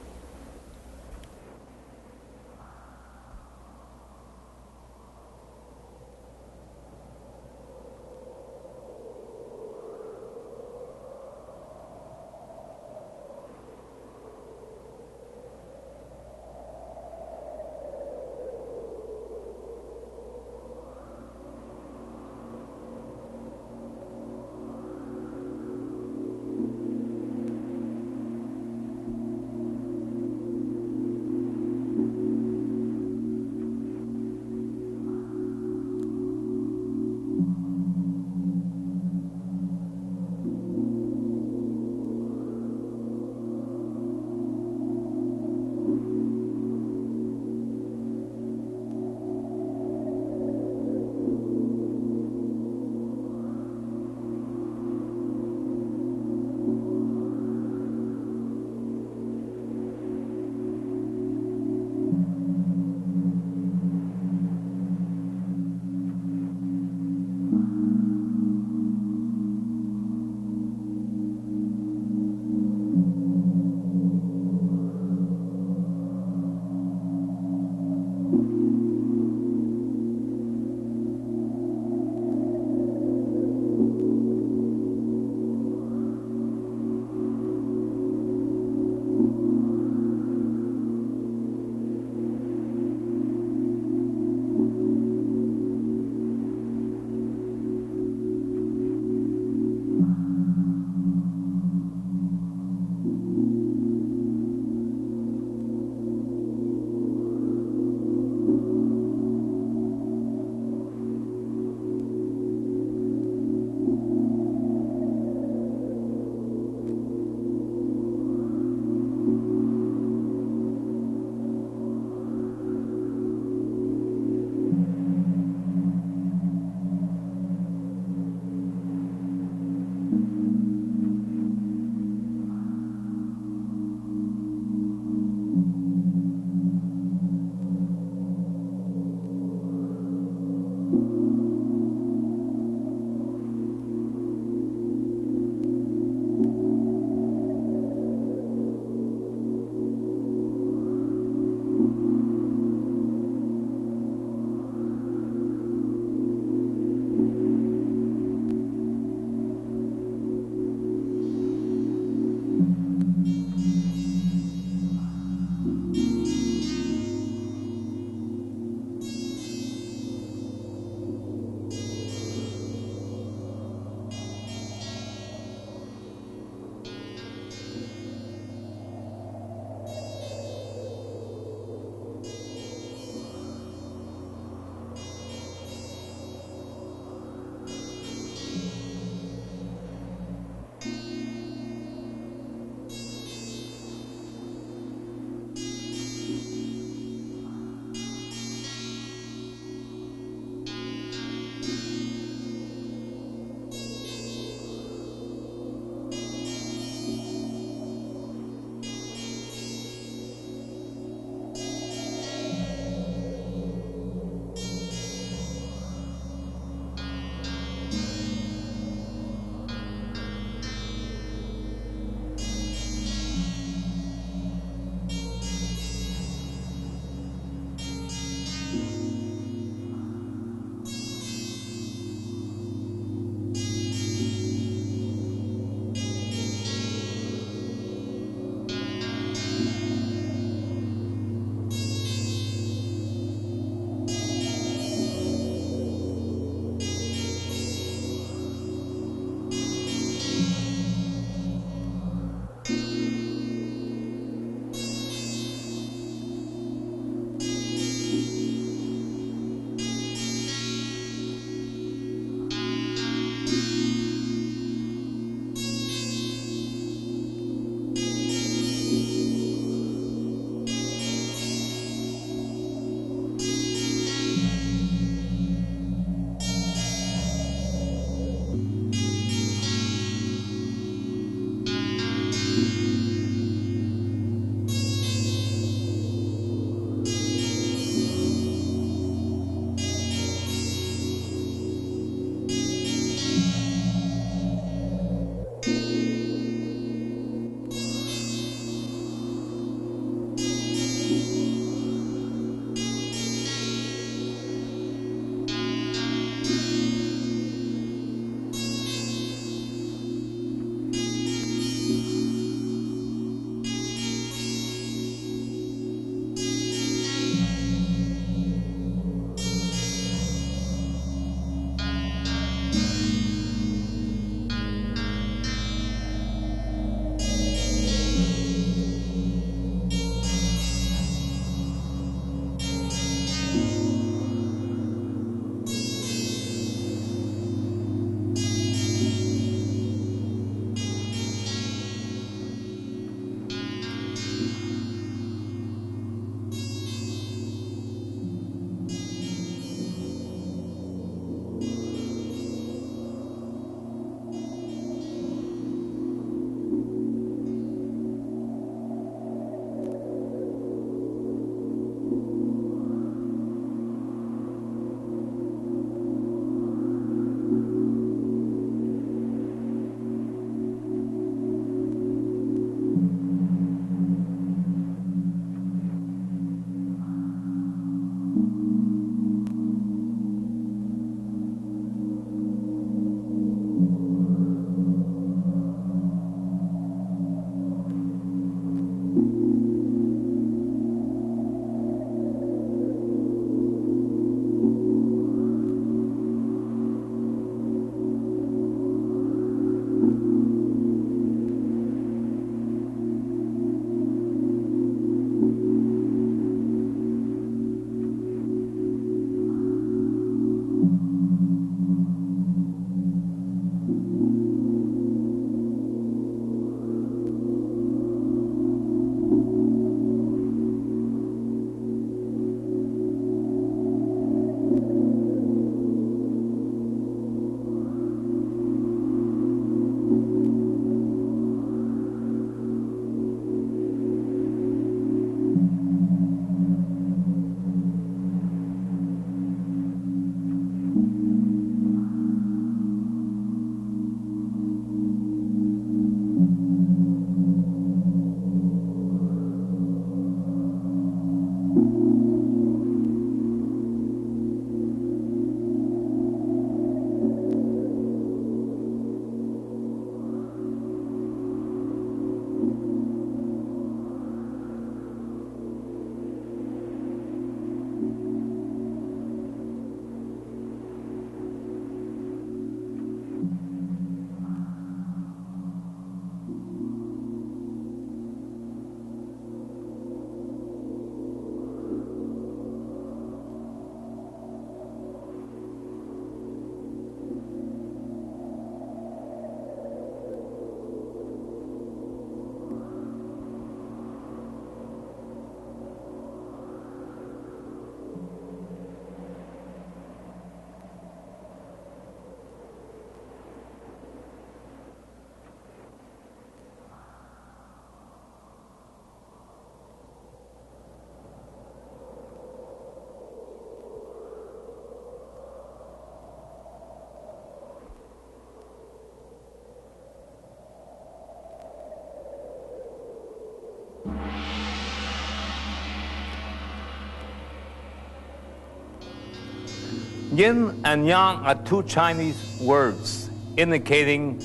Yin and yang are two Chinese words indicating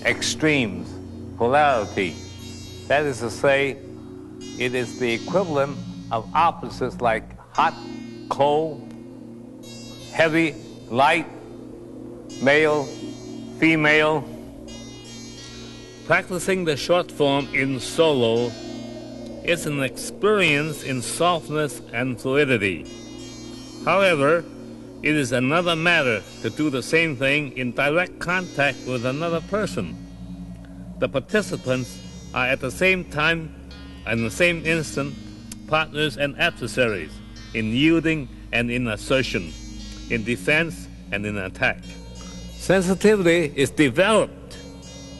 extremes, polarity. That is to say, it is the equivalent of opposites like hot, cold, heavy, light, male, female. Practicing the short form in solo is an experience in softness and fluidity. However, it is another matter to do the same thing in direct contact with another person. The participants are at the same time and the same instant partners and adversaries in yielding and in assertion, in defense and in attack. Sensitivity is developed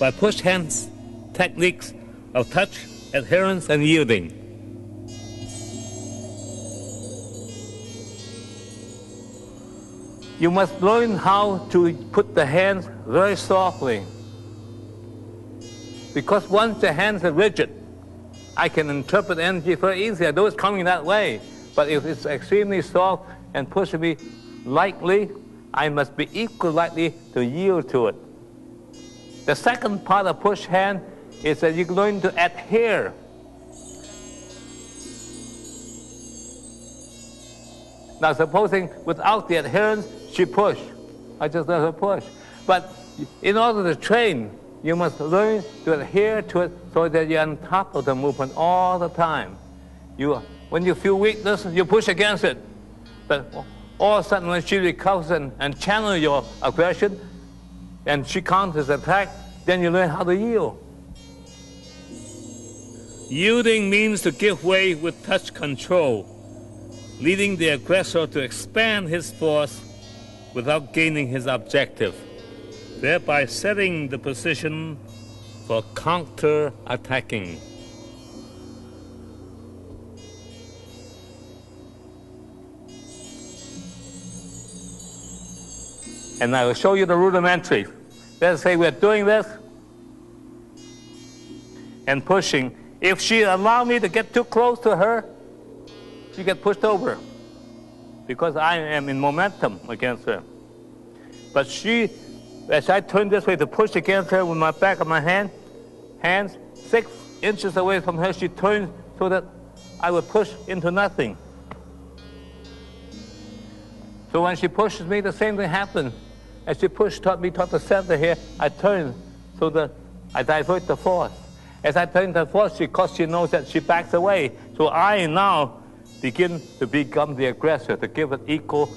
by push hands techniques of touch, adherence, and yielding. You must learn how to put the hands very softly. Because once the hands are rigid, I can interpret energy very easily. I know it's coming that way. But if it's extremely soft and pushing me lightly, I must be equally likely to yield to it. The second part of push hand is that you're going to adhere. Now, supposing without the adherence, she pushed. I just let her push. But in order to train, you must learn to adhere to it so that you're on top of the movement all the time. When you feel weakness, you push against it. But all of a sudden, when she recovers and channels your aggression, and she counters attack, then you learn how to yield. Yielding means to give way with touch control, leading the aggressor to expand his force without gaining his objective, thereby setting the position for counter-attacking. And I will show you the rudimentary. Let's say we're doing this and pushing. If she allows me to get too close to her, she gets pushed over because I am in momentum against her. But as I turn this way to push against her with my back of my hands 6 inches away from her, she turns so that I would push into nothing. So when she pushes me, the same thing happens. As she taught the center here, I turn so that I divert the force. As I turn the force, because she knows that she backs away. So I now begin to become the aggressor, to give it equal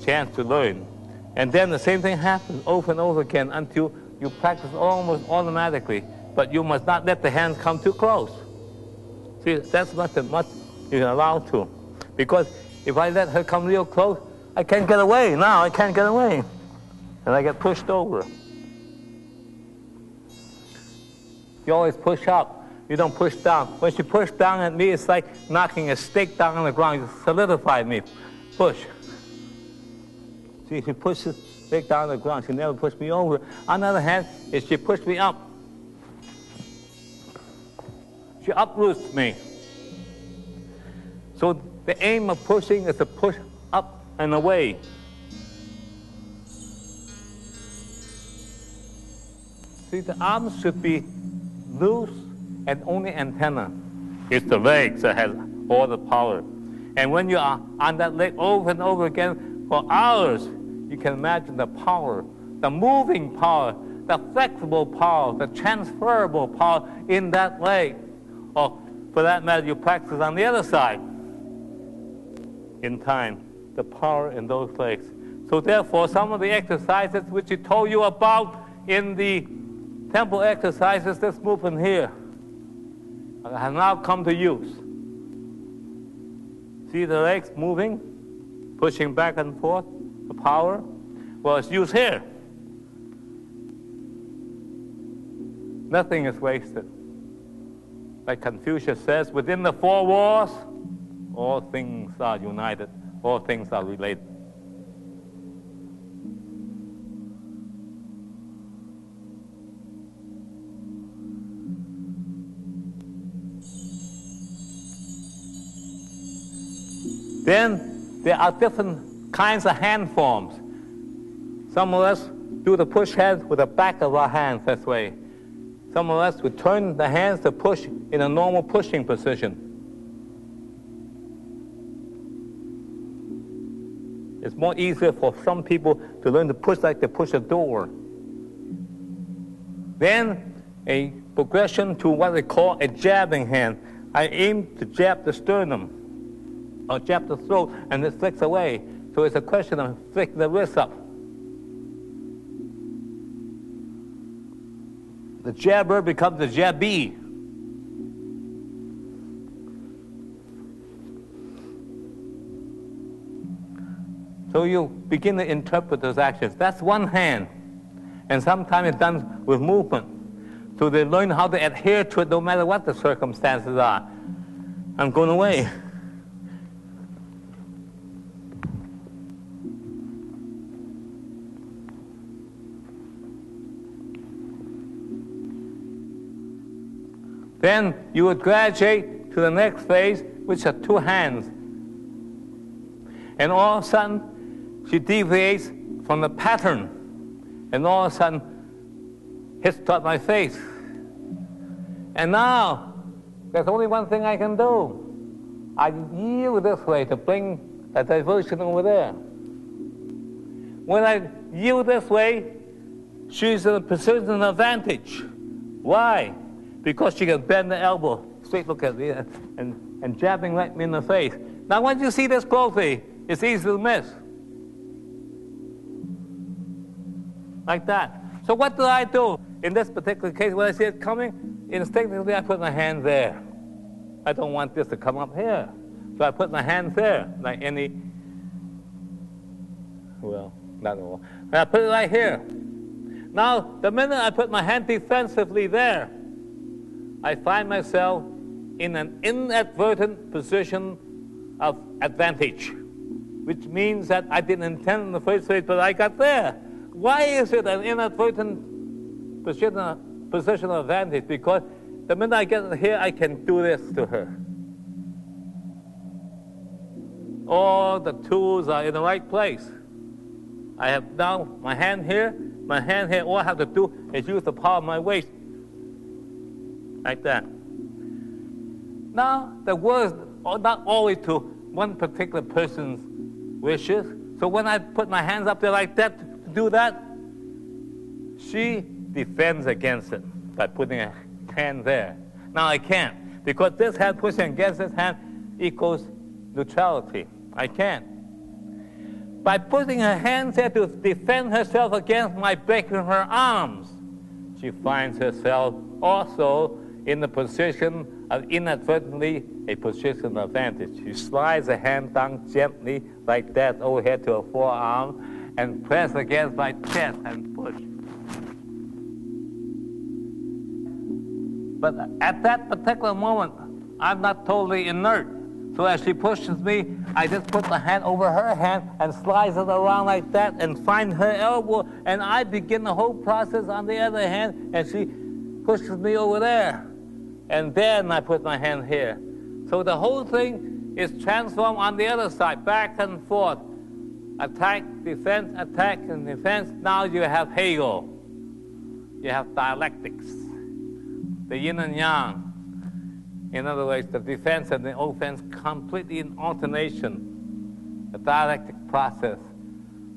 chance to learn. And then the same thing happens over and over again until you practice almost automatically. But you must not let the hands come too close. See, that's much you're allowed to. Because if I let her come real close, I can't get away. Now I can't get away. And I get pushed over. You always push up. You don't push down. When she pushed down at me, it's like knocking a stake down on the ground. You solidified me. Push. See, she pushes stake down on the ground. She never pushed me over. On the other hand, if she pushed me up, she uproots me. So the aim of pushing is to push up and away. See, the arms should be loose and only antenna. It's the legs that has all the power. And when you are on that leg over and over again for hours, you can imagine the power, the moving power, the flexible power, the transferable power in that leg. Or for that matter, you practice on the other side. In time, the power in those legs. So therefore, some of the exercises which he told you about in the temple exercises, this movement here, has now come to use. See the legs moving, pushing back and forth, the power? Well, it's used here. Nothing is wasted. Like Confucius says, within the 4 walls, all things are united, all things are related. Then there are different kinds of hand forms. Some of us do the push hands with the back of our hands this way. Some of us would turn the hands to push in a normal pushing position. It's more easier for some people to learn to push like they push a door. Then a progression to what they call a jabbing hand. I aim to jab the sternum or jab the throat, and it flicks away. So it's a question of flicking the wrist up. The jabber becomes the jabbee. So you begin to interpret those actions. That's one hand. And sometimes it's done with movement. So they learn how to adhere to it no matter what the circumstances are. I'm going away. Then you would graduate to the next phase, which are two hands. And all of a sudden, she deviates from the pattern. And all of a sudden, hits toward my face. And now, there's only one thing I can do. I yield this way to bring a diversion over there. When I yield this way, she's in a position of advantage. Why? Because she can bend the elbow, straight look at me, and jabbing right me in the face. Now, once you see this closely, it's easy to miss. Like that. So what do I do? In this particular case, when I see it coming, instinctively I put my hand there. I don't want this to come up here. So I put my hand there, like any, well, not at all. And I put it right here. Now, the minute I put my hand defensively there, I find myself in an inadvertent position of advantage, which means that I didn't intend in the first place, but I got there. Why is it an inadvertent position of advantage? Because the minute I get here, I can do this to her. All the tools are in the right place. I have now my hand here. All I have to do is use the power of my waist. Like that. Now, the words are not always to one particular person's wishes. So when I put my hands up there like that, to do that, she defends against it by putting a hand there. Now I can't, because this hand pushing against this hand equals neutrality. I can't. By putting her hands there to defend herself against my breaking her arms, she finds herself also in the position of inadvertently a position of advantage. She slides her hand down gently like that overhead to her forearm and press against my chest and push. But at that particular moment, I'm not totally inert. So as she pushes me, I just put my hand over her hand and slice it around like that and find her elbow, and I begin the whole process on the other hand, and she pushes me over there. And then I put my hand here. So the whole thing is transformed on the other side, back and forth. Attack, and defense. Now you have Hegel. You have dialectics, the yin and yang. In other words, the defense and the offense completely in alternation. A dialectic process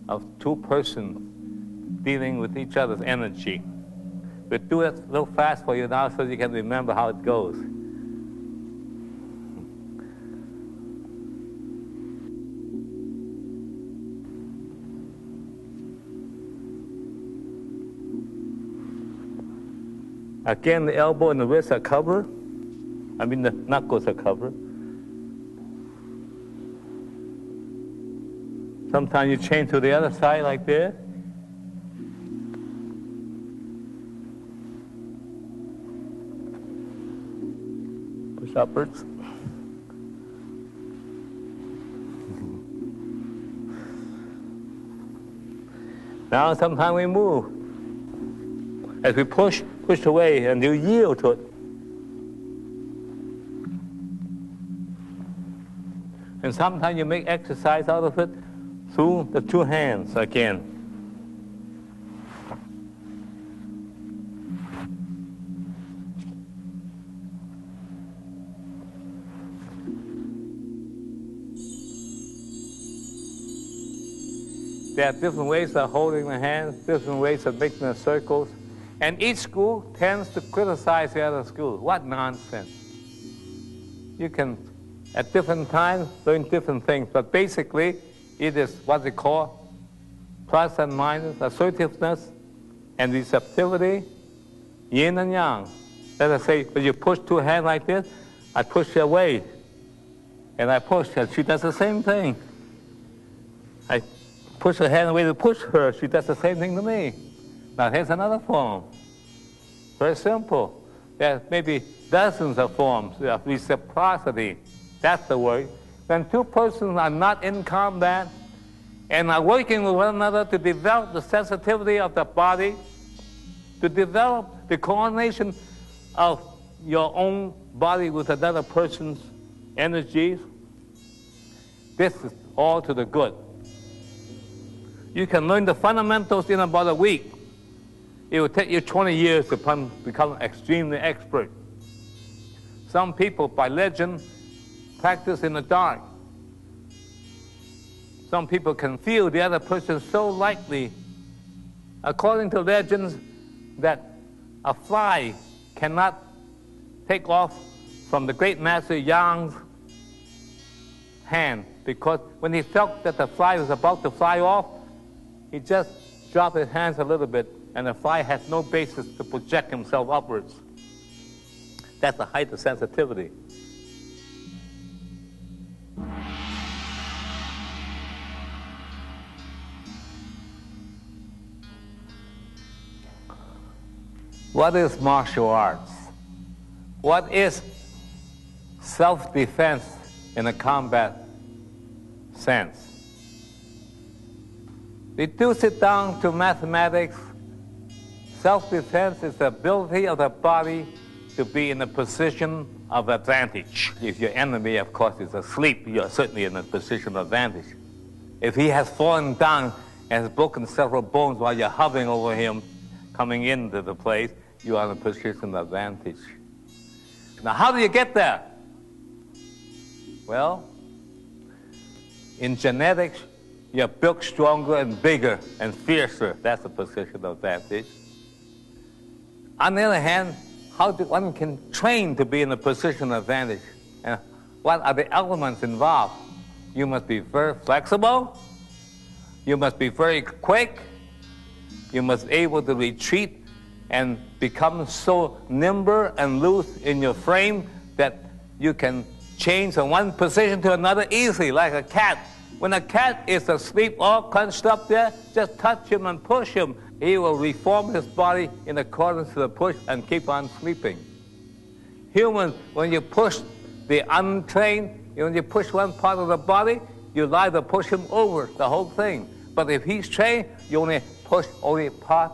of two persons dealing with each other's energy. We'll do it real fast for you now so you can remember how it goes. Again, the elbow and the wrist are covered. I mean, the knuckles are covered. Sometimes you change to the other side like this. Push upwards. Now sometimes we move. As we push away and you yield to it. And sometimes you make exercise out of it, through the two hands again. There are different ways of holding the hands, different ways of making the circles. And each school tends to criticize the other school. What nonsense. You can, at different times, learn different things. But basically, it is what they call plus and minus, assertiveness and receptivity, yin and yang. Let us say, when you push two hands like this, I push her away. And I push her. She does the same thing. I push her hand away to push her. She does the same thing to me. Now, here's another form. Very simple. There may be dozens of forms of reciprocity. That's the word. When two persons are not in combat and are working with one another to develop the sensitivity of the body, to develop the coordination of your own body with another person's energies, this is all to the good. You can learn the fundamentals in about a week. It will take you 20 years to become extremely expert. Some people, by legend, practice in the dark. Some people can feel the other person so lightly. According to legends, that a fly cannot take off from the great master Yang's hand, because when he felt that the fly was about to fly off, he just dropped his hands a little bit, and the fly has no basis to project himself upwards. That's the height of sensitivity. What is martial arts? What is self-defense in a combat sense? Reduce it down to mathematics. Self-defense is the ability of the body to be in a position of advantage. If your enemy, of course, is asleep, you're certainly in a position of advantage. If he has fallen down and has broken several bones while you're hovering over him, coming into the place, you are in a position of advantage. Now, how do you get there? Well, in genetics, you're built stronger and bigger and fiercer. That's a position of advantage. On the other hand, how one can train to be in a position of advantage? And what are the elements involved? You must be very flexible. You must be very quick. You must be able to retreat and become so nimble and loose in your frame that you can change from one position to another easily, like a cat. When a cat is asleep, all crunched up there, just touch him and push him. He will reform his body in accordance to the push and keep on sleeping. Humans, when you push the untrained, when you push one part of the body, you lie to push him over the whole thing. But if he's trained, you only push only part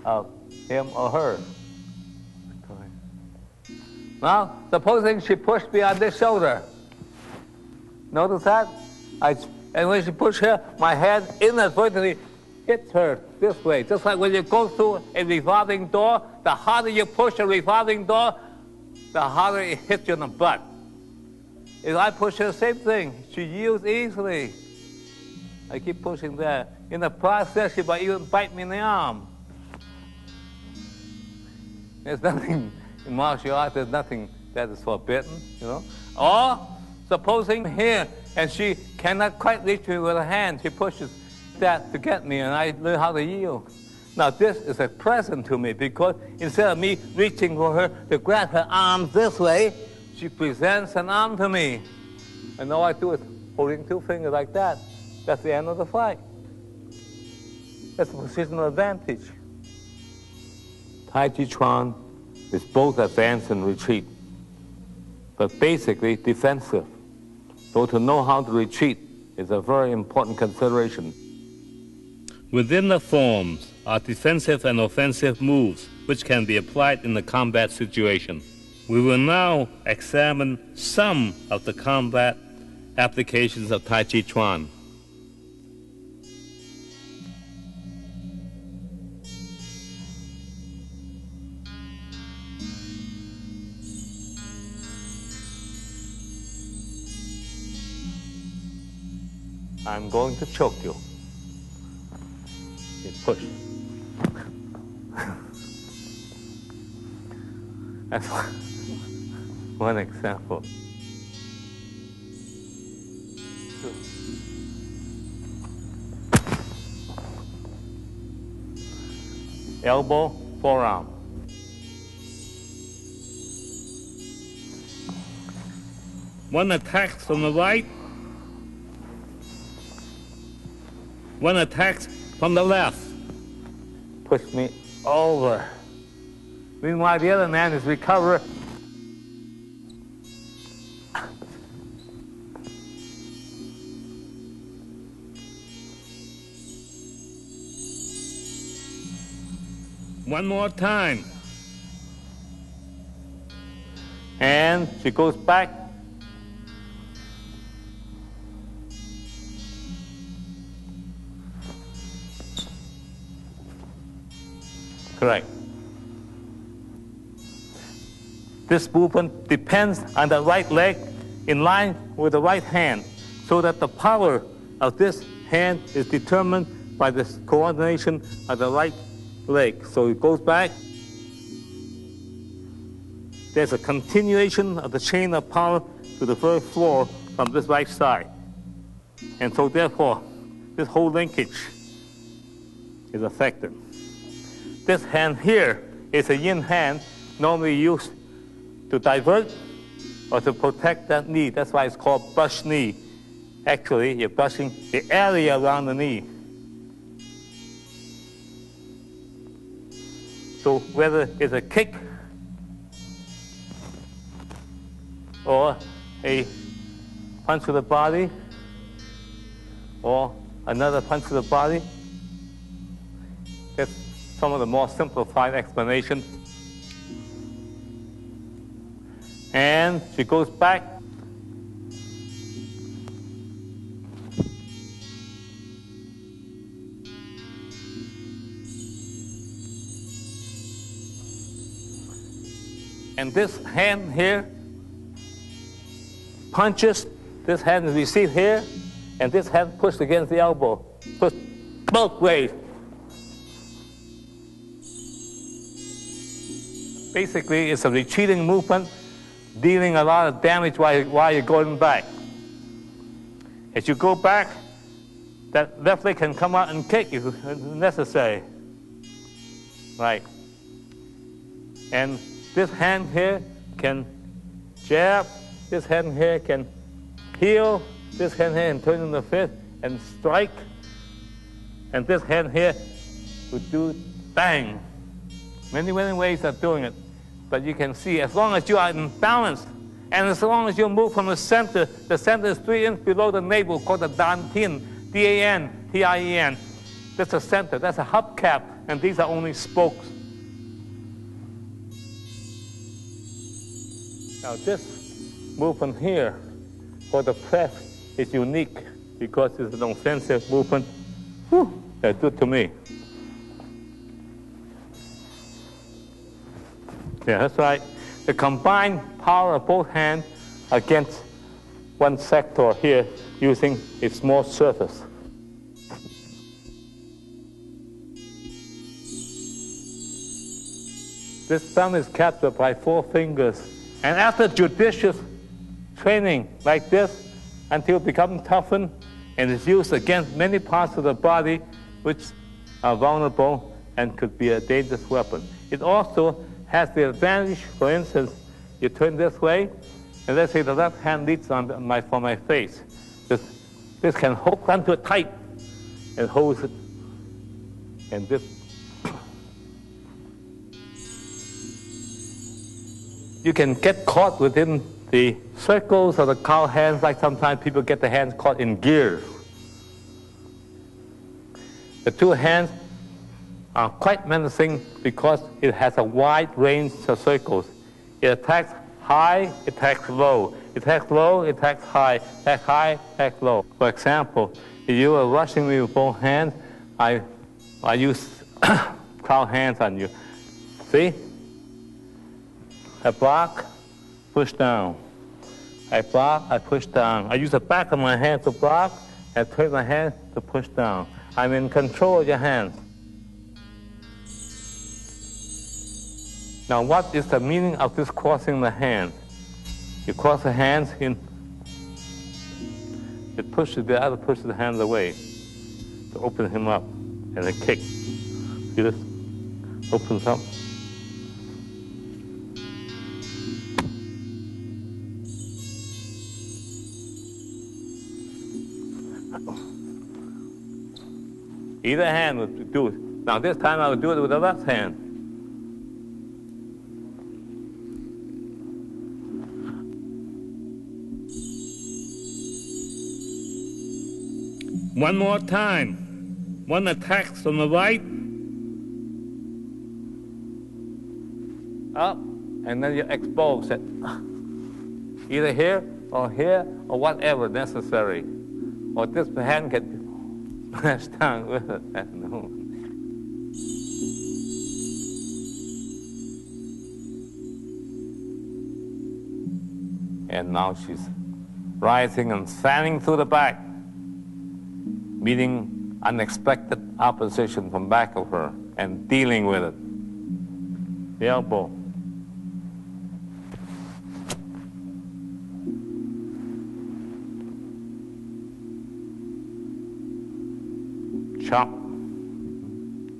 of him or her. Now, supposing she pushed me on this shoulder. Notice that? And when she pushed her, my hand inadvertently hits her this way. Just like when you go through a revolving door, the harder you push a revolving door, the harder it hits you in the butt. If I push her, same thing. She yields easily. I keep pushing there. In the process, she might even bite me in the arm. There's nothing in martial arts, there's nothing that is forbidden, you know. Or, supposing here, and she cannot quite reach me with her hand, she pushes that to get me, and I learn how to yield. Now, this is a present to me, because instead of me reaching for her to grab her arms this way, she presents an arm to me. And all I do is holding two fingers like that. That's the end of the fight. That's a position of advantage. Tai Chi Chuan is both advance and retreat, but basically defensive. So to know how to retreat is a very important consideration. Within the forms are defensive and offensive moves, which can be applied in the combat situation. We will now examine some of the combat applications of Tai Chi Chuan. I'm going to choke you. You push. That's one example. Elbow, forearm. One attacks from the right, one attacks from the left. Push me over. Meanwhile, the other man is recover. One more time. And she goes back. Correct. This movement depends on the right leg in line with the right hand, so that the power of this hand is determined by the coordination of the right leg. So it goes back. There's a continuation of the chain of power to the first floor from this right side. And so therefore, this whole linkage is affected. This hand here is a yin hand, normally used to divert or to protect that knee. That's why it's called brush knee. Actually, you're brushing the area around the knee. So whether it's a kick or a punch to the body or another punch to the body, that's some of the more simplified explanation. And she goes back. And this hand here punches, this hand is received here, and this hand pushed against the elbow. Push both ways. Basically, it's a retreating movement, dealing a lot of damage while you're going back. As you go back, that left leg can come out and kick if necessary. Right. And this hand here can jab, this hand here can heel, this hand here can turn in the fist and strike, and this hand here would do bang. Many ways of doing it. But you can see, as long as you are in balance, and as long as you move from the center is 3 inches below the navel, called the dantian, D-A-N-T-I-E-N. That's the center, that's a hubcap, and these are only spokes. Now this movement here for the press is unique because it's an offensive movement. Whew, that's good to me. Yeah, that's right. The combined power of both hands against one sector here using a small surface. This thumb is captured by 4 fingers. And after judicious training like this, until it becomes toughened and is used against many parts of the body which are vulnerable and could be a dangerous weapon. It also has the advantage, for instance, you turn this way, and let's say the left hand leads on for my face. This can hook onto it tight and holds it. And this, you can get caught within the circles of the cow hands, like sometimes people get the hands caught in gears. The 2 hands are quite menacing because it has a wide range of circles. It attacks high, it attacks low. It attacks low, it attacks high. Attack high, attack low. For example, if you are rushing me with both hands, I use cow hands on you. See? I block, push down. I block, I push down. I use the back of my hand to block, and turn the hand to push down. I'm in control of your hand. Now, what is the meaning of this crossing the hand? You cross the hands in, it pushes, the other pushes the hands away to open him up, and a kick. See this? Opens up. Either hand would do it. Now this time I will do it with the left hand. One more time. One attack from the right. Up, and then you expose it. Either here, or whatever necessary. Or this hand can smash down with it. No. And now she's rising and fanning through the back, meeting unexpected opposition from back of her and dealing with it. The elbow. Chop.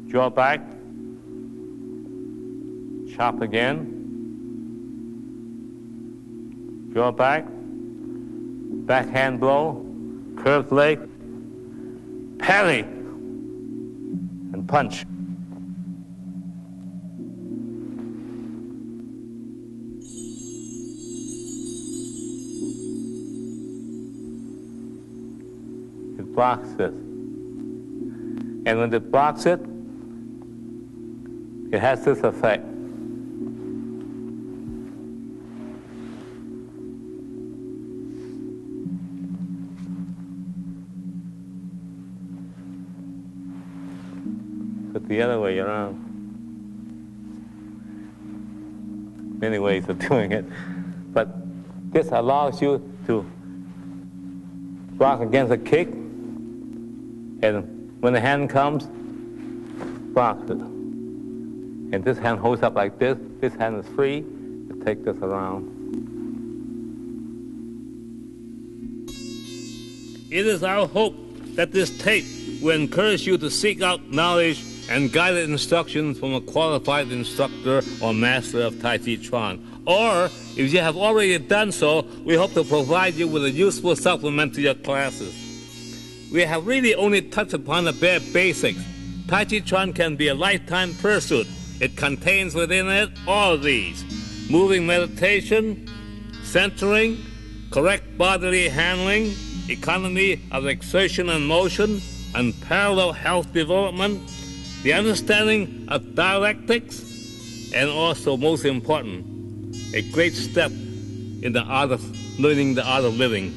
Jaw back. Chop again. Jaw back. Backhand blow. Curved leg. Parry. And punch. It blocks it. And when it blocks it, it has this effect. But the other way around. Many ways of doing it. But this allows you to block against a kick, and when the hand comes, blocks it. And this hand holds up like this. This hand is free to take this around. It is our hope that this tape will encourage you to seek out knowledge and guided instructions from a qualified instructor or master of Tai Chi Chuan. Or, if you have already done so, we hope to provide you with a useful supplement to your classes. We have really only touched upon the bare basics. Tai Chi Chuan can be a lifetime pursuit. It contains within it all of these: moving meditation, centering, correct bodily handling, economy of exertion and motion, unparalleled health development, the understanding of dialectics, and also, most important, a great step in the art of learning the art of living.